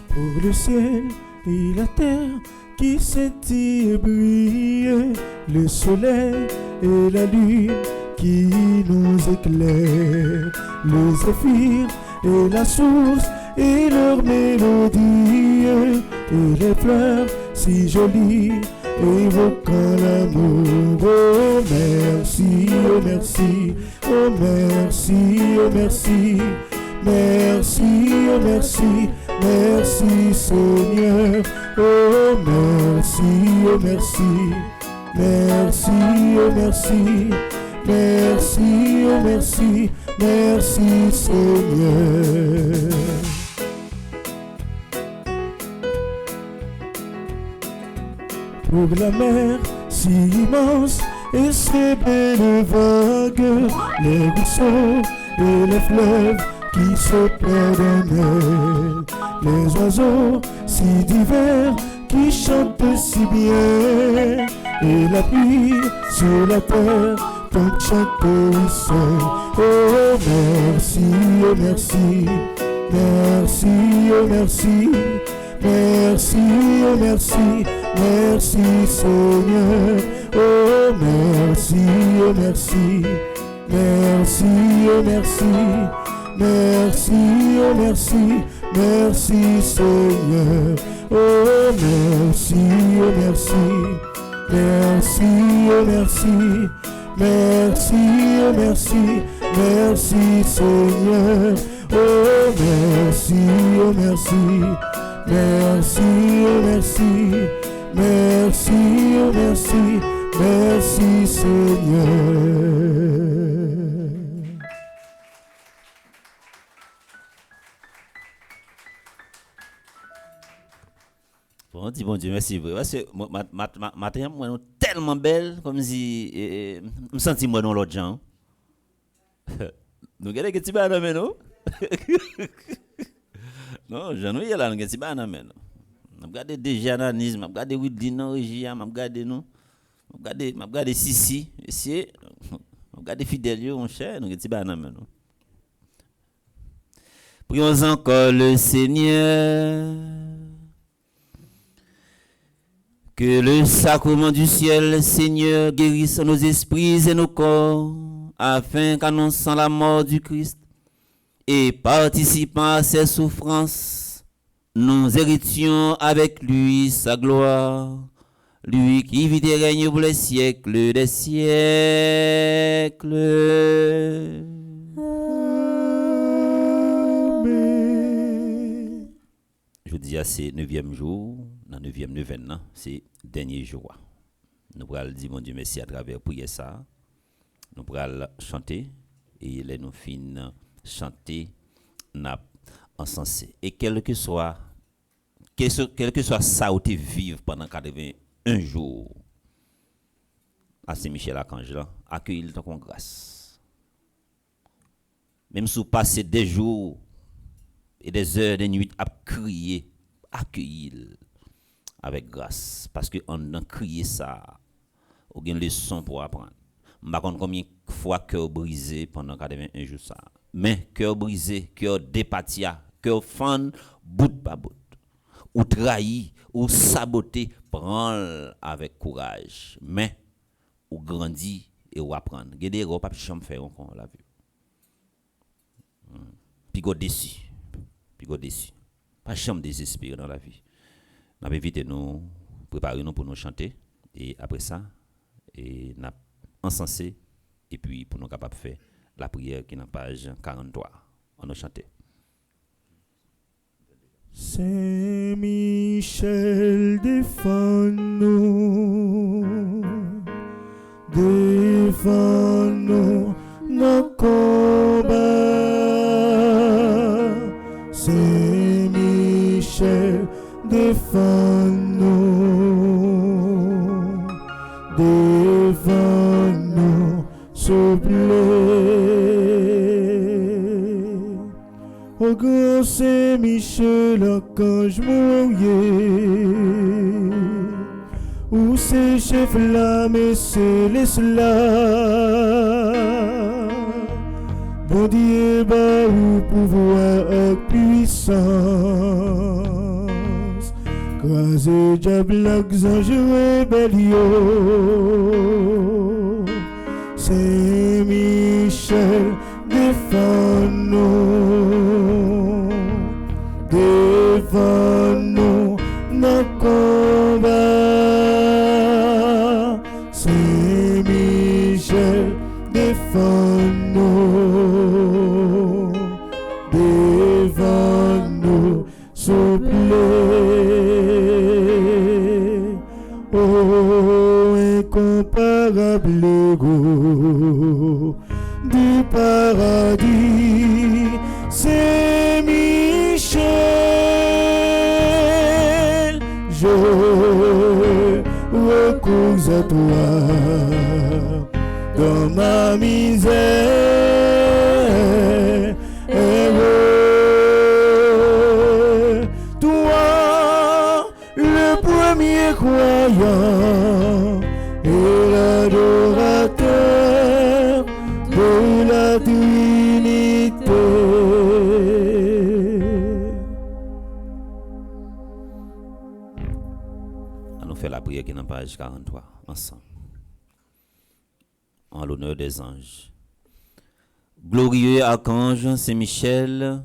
Pour le ciel et la terre qui scintillent et brillent, le soleil et la lune qui nous éclairent, le zéphyr et la source et leur mélodie, et les fleurs si jolies évoquant l'amour. Oh merci, oh merci, oh merci, oh merci, merci, oh merci. Merci Seigneur, oh merci, oh merci, merci, oh merci, merci, oh merci, merci Seigneur. Pour la mer si immense et ses belles vagues, les ruisseaux et les fleuves qui se perdent en elle, les oiseaux si divers qui chantent si bien, et la pluie sur la terre tant chante au ruisseau. Oh merci, oh merci, merci, oh merci, merci, oh merci, merci Seigneur. Oh merci, oh merci, merci, oh merci, merci, oh merci, merci Seigneur. Oh merci, oh merci, merci, oh merci, Merci, oh merci, merci Seigneur. Oh merci, oh merci. Merci, oh merci. Merci, oh merci. Merci Seigneur. Bon Dieu, merci. Parce que matin, moi, tellement belle, comme si je me sentis moi dans l'autre genre. Nous regardons que tu vas dans non? Non, je ne sais pas, nous regardons dans nous. Je regarde déjà l'analyse, je regarde Widin, Régia, je regarde nous. Je regarde Sissi, je regarde Fidelio, mon cher, nous regardons dans nous. Prions encore le Seigneur. Que le sacrement du ciel, Seigneur, guérisse nos esprits et nos corps, afin qu'annonçant la mort du Christ et participant à ses souffrances, nous héritions avec lui sa gloire, lui qui vit et règne pour les siècles des siècles. Amen. Je dis à ces 9e jour. Dans le 9e neuvaine, c'est le dernier jour. Nous allons dire, mon Dieu, merci à travers prier ça. Nous allons chanter et là, nous finissons chanter encensé. Et quel que soit ça où tu vives pendant 81 jours, à Saint-Michel-Archange, accueille ton grâce. Même si vous passez des jours et des heures, des nuits à crier, accueille avec grâce, parce qu'on a crié ça, on a une leçon pour apprendre. Je ne sais pas combien de fois cœur brisé pendant 81 jours ça. Mais cœur brisé, cœur dépatia, cœur fan, bout par bout. Ou trahi, ou saboté, prends avec courage. Mais, ou grandit et ou apprendre. Il y a des erreurs, pas de chambre faire, on l'a vu. Puis go déçu. Pas de chambre désespéré dans la vie. Nous avons évité nous préparer nous pour nous chanter et après ça et nous encensé et puis pour nous capables de faire la prière qui est dans page 43. On nous chanter. Saint-Michel défends-nous nos combats. Saint-Michel défends-nous, s'il vous plaît. Au grand Saint-Michel, archange mouillé, où c'est chef flamme et céleste là, bon Dieu, bah, où pouvoir et puissance. Croisé diable, ange rébellion. Saint-Michel, défends-nous nos combats. Saint-Michel, défends-nous s'il vous plaît. Oh, incomparable héros du paradis, Saint-Michel, je recours à toi dans ma misère. Toi, le premier croyant et l'adorateur de la Trinité. On fait la prière qui est dans page 43 ensemble. En l'honneur des anges. Glorieux archange Saint-Michel,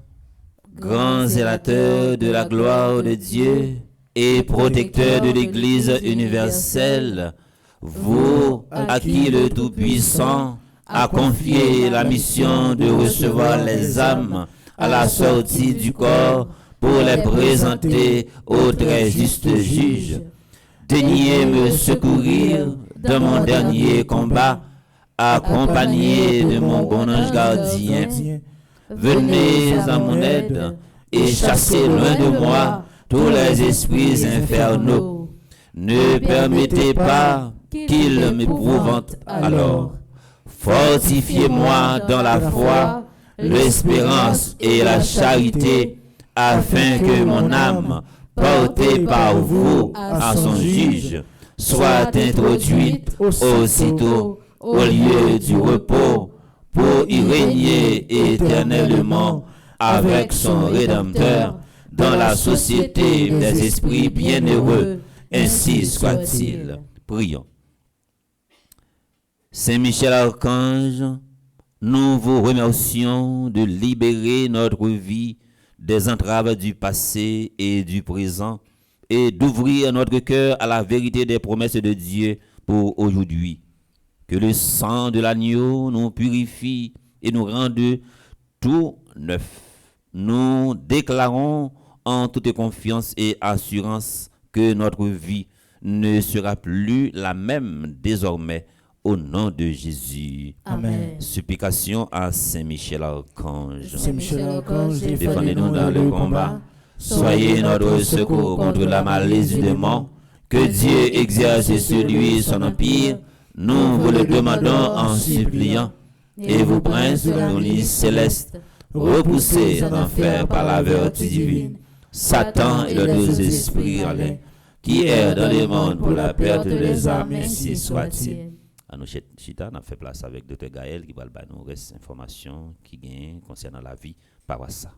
grand zélateur de la gloire de Dieu et protecteur de l'Église universelle, vous à qui le Tout-Puissant a confié la mission de recevoir les âmes à la sortie du corps pour les présenter au très juste juge. Daignez me secourir dans mon dernier combat, accompagné de mon bon ange gardien. Venez à mon aide et chassez loin de moi tous les esprits infernaux. Ne permettez pas qu'ils m'éprouventent alors. Fortifiez-moi dans la foi, l'espérance et la charité, afin que mon âme, portée par vous à son juge, soit introduite aussitôt au lieu du repos, pour y régner éternellement avec son Rédempteur dans la société des esprits bienheureux. Ainsi soit-il. Prions. Saint Michel Archange, nous vous remercions de libérer notre vie des entraves du passé et du présent et d'ouvrir notre cœur à la vérité des promesses de Dieu pour aujourd'hui. Que le sang de l'agneau nous purifie et nous rende tout neuf. Nous déclarons en toute confiance et assurance que notre vie ne sera plus la même désormais au nom de Jésus. Amen. Supplication à Saint Michel Archange. Saint Michel Archange, Défendez-nous dans le combat. Soyez notre secours contre la malice du démon. Que Dieu exerce sur lui son empire. Nous vous le demandons en suppliant. Et vous, princes de la police céleste, repoussez en enfer par la vertu divine Satan et les deux esprits en l'air, qui errent dans les mondes pour la perte des âmes, ainsi soit-il. À nous, Chita, on a fait place avec Dr. Gaël qui va nous reste information qui gagne concernant la vie par ça.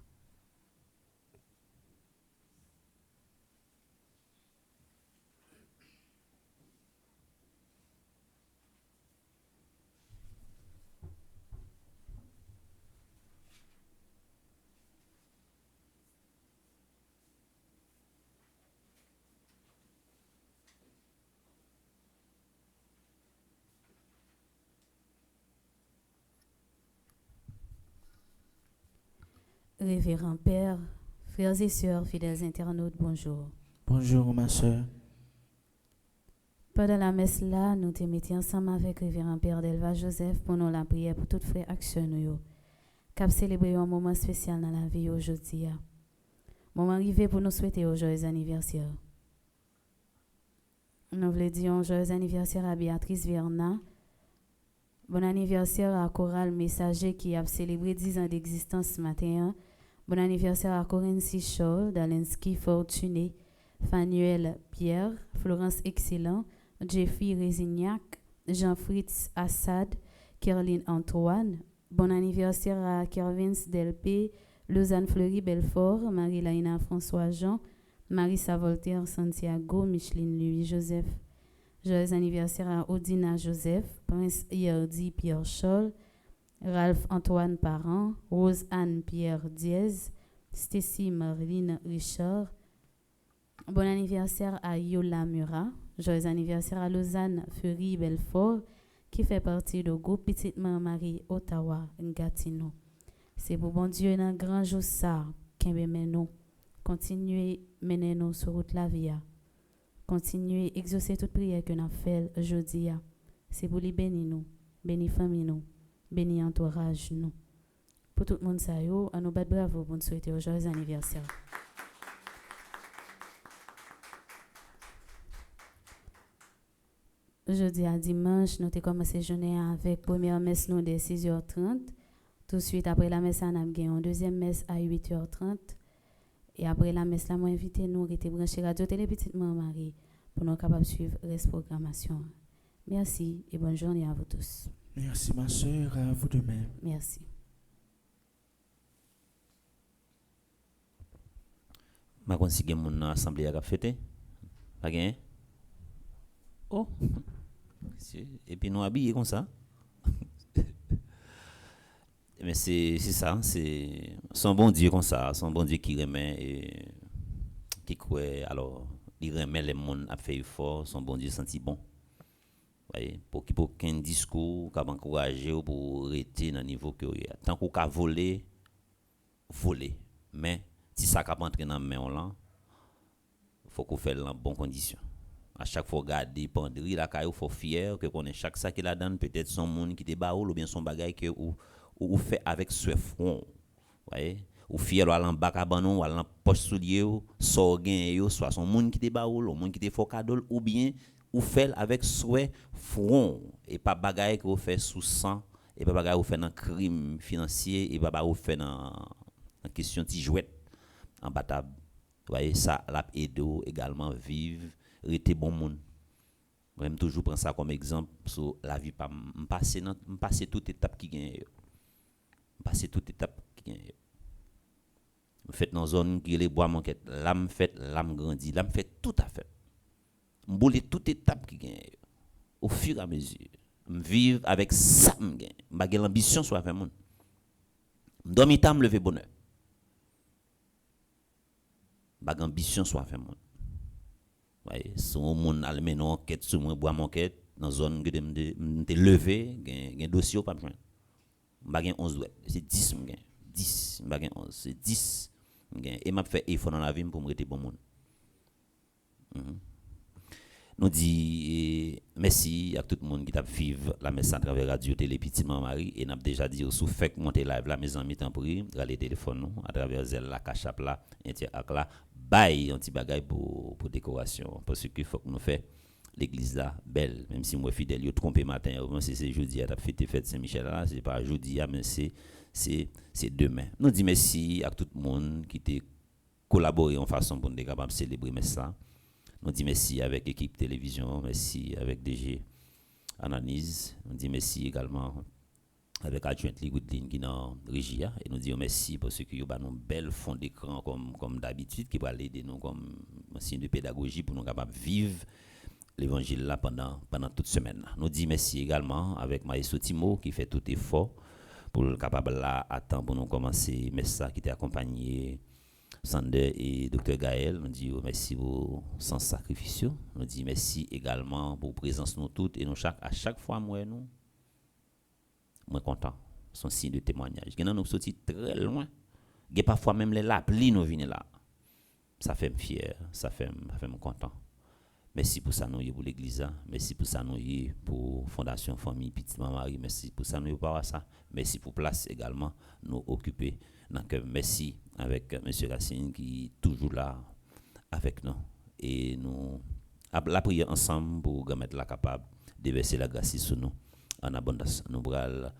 Révérend Père, frères et sœurs, fidèles internautes, bonjour. Bonjour ma soeur. Pendant la messe là, nous te mettions ensemble avec Révérend Père Delva Joseph pour nous la prière pour toutes frères actions nous cap célébrer un moment spécial dans la vie aujourd'hui. Moment arrivé pour nous souhaiter un joyeux anniversaire. Nous voulons dire un joyeux anniversaire à Béatrice Verna. Bon anniversaire à Coral Messager qui a célébré 10 ans d'existence ce matin. Bon anniversaire à Corinne Sichol, Dalensky Fortuné, Fanuel Pierre, Florence Excellent, Jeffrey Résignac, Jean-Fritz Assad, Caroline Antoine. Bon anniversaire à Kervins Delpé, Lausanne Fleury Belfort, Marie-Laïna François Jean, Marissa Voltaire Santiago, Micheline Louis Joseph. Joyeux anniversaire à Odina Joseph, Prince Yerdi Pierre Scholl, Ralph Antoine Parent, Rose Anne Pierre Diez, Stacy Marlene Richard. Bon anniversaire à Yola Murat. Joyeux anniversaire à Lausanne Fury Belfort, qui fait partie du groupe Petite Marie Ottawa Gatineau. C'est pour bon Dieu dans grand jour ça, qu'un nous. Continuez mener nous sur route la vie. Continuez à exaucer toute prière que nous fait aujourd'hui. C'est pour les bénir nous, bénir famille nous, bénir entourage nous. Pour tout le monde, ça y est, à nous battre bravo pour nous souhaiter un joyeux anniversaire. Aujourd'hui à dimanche, nous avons commencé la journée avec la première messe nous dès 6h30. Tout de suite après la messe, nous avons une deuxième messe à 8h30. Et après la messe, nous avons invité nous à brancher Radio Télé Petite Marie pour nous capables de suivre la programmation. Merci et bonne journée à vous tous. Merci ma soeur, à vous de même. Merci. Je pense que mon assemblée a fêté. Pas gagné? Oh! Et puis nous habillés comme ça. Mais c'est ça, c'est son bon Dieu comme ça, son bon Dieu qui remet et qui croit, alors il remet les mondes à faire fort, son bon Dieu senti bon. Pour qu'il n'y ait aucun discours qui va encourager ou pour rester dans le niveau que vous êtes. Tant qu'on a volé, mais si ça va entrer dans le main, il faut qu'on fasse dans bonnes conditions. À chaque fois, garder, pendri, la caille, il faut fier que qu'on ait chaque sac qu'il a donné, peut-être son monde qui te baoule ou bien son bagage que ou fait avec ce front. Ou fier ou à l'en bac à banon, ou à l'en poche soulier, soit gain, soit son monde qui te baoule, ou monde qui te fait cadeau, ou bien ou fait avec souhait front et pas bagaille que vous fait sous sang et pas bagaille vous fait dans crime financier et pas bagaille vous fait dans question de jouet en batable. Vous voyez ça l'a aidé également vivre rester bon monde. Moi toujours prendre ça comme exemple sur la vie pas passer toute étape qui gagne. Passer toute étape qui gagne. Fait dans zone qui les bois manquette, l'âme fait l'âme grandit, l'âme fait tout à fait. M'boule toute étape qui gagne au fur et à mesure vivre avec ça m'gagne m'a l'ambition soit faire monde dormir tard me lever bonheur m'a ambition soit faire monde ouais son monde allemé non enquête sur moi bois enquête dans zone que me lever gain dossier pas besoin m'a 11 doigts c'est 10 m'gagne 10 m'a 11 c'est 10 m'gagne et m'a fait effort dans la vie pour me rester bon monde. Nous dit merci à tout le monde qui t'a vivre la messe à travers radio télé petit Marie et n'a déjà dit sous fait monter live là mes amis temps pour les téléphones nous à travers elle la cachap là interact là bail un petit bagage pour décoration parce que faut que nous fait l'église là belle même si moi fidèle yo trompé matin c'est jeudi à fête Saint-Michel là c'est pas jeudi mais c'est demain. Nous dit merci à tout le monde qui t'a collaboré en façon pour nous capable célébrer messe ça. Nous disons merci avec l'équipe télévision, merci avec DG Ananis, nous disons merci également avec Adjoint Ligoudline qui est dans Régia et nous disons merci parce que nous avons un bel fond d'écran comme d'habitude qui va aider nous comme un signe de pédagogie pour nous capables vivre l'évangile là pendant toute semaine. Nous disons merci également avec Maïso Timo qui fait tout effort pour le capable là à temps pour nous commencer mais ça qui était accompagné Sander et Dr Gaël, nous disons merci pour son sacrifice. Nous disons merci également pour présence nous toutes et nous à chaque fois moi content. Son signe de témoignage. Nous sorti très loin. Et parfois même les lapli nous viennent là. Ça fait me fier, ça fait me content. Merci pour ça nous pour l'église, merci pour ça nous pour Fondation Famille Petite Marie, merci pour ça nous pour ça. Merci pour place également nous occuper. Donc merci avec M. Racine qui est toujours là avec nous et nous la prière ensemble pour mettre la capable de verser la grâce sur nous en abondance. Nous allons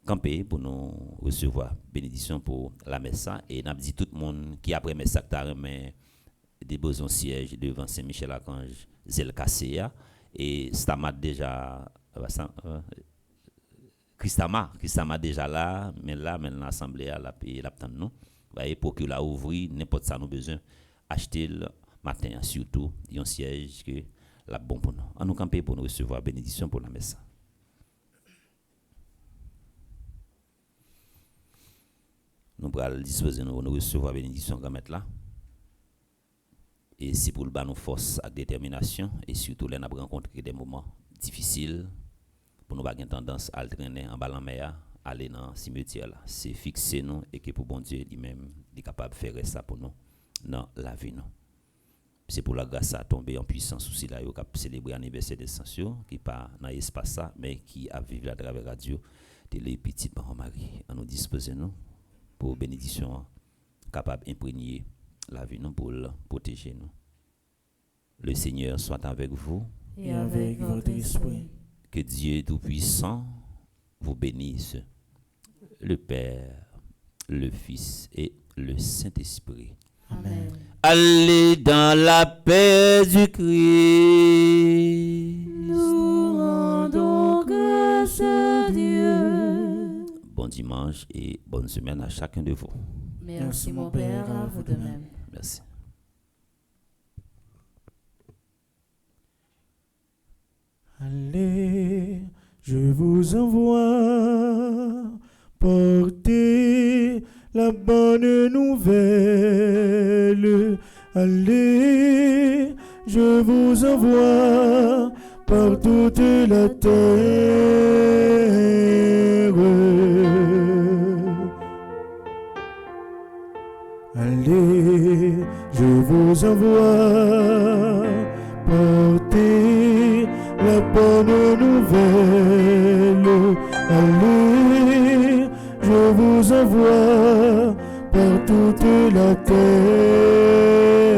camper pour nous recevoir bénédiction pour la messe et nous dit tout le monde qui après messe mais des besoins siège devant Saint-Michel Archange Zelkasea et Stama déjà Christama déjà là mais là l'assemblée à la nous voyez pour que la ouvrir n'importe ça nous besoin acheter le matin surtout un siège que la bon pour nous en nous camper pour nous recevoir bénédiction pour la messe. Nous allons disposer nous recevoir bénédiction comme mettre là et c'est pour le bas nos force avec détermination et surtout les n'a rencontrer des moments difficiles pour nous pas une tendance à traîner en bas la mer aller dans cimetière là c'est fixer nous et que pour bon Dieu lui-même est capable de faire ça pour nous dans la vie nous c'est pour la grâce à tomber en puissance aussi là yo cap célébrer anniversaire de Sansio qui pas dans espace ça mais qui a vivre à travers radio télé petite parents Marie à nous disposer nous pour bénédiction capable imprégner la vie nous pour protéger nous. Le Seigneur soit avec vous et avec votre esprit. Que Dieu Tout-Puissant vous bénisse, le Père, le Fils et le Saint-Esprit. Amen. Allez dans la paix du Christ. Nous rendons grâce à Dieu. Bon dimanche et bonne semaine à chacun de vous. Merci mon Père, à vous de même. Merci. Allez, je vous envoie porter la bonne nouvelle. Allez, je vous envoie par toute la terre. Allez, je vous envoie porter la bonne nouvelle. Allez, je vous envoie par toute la terre.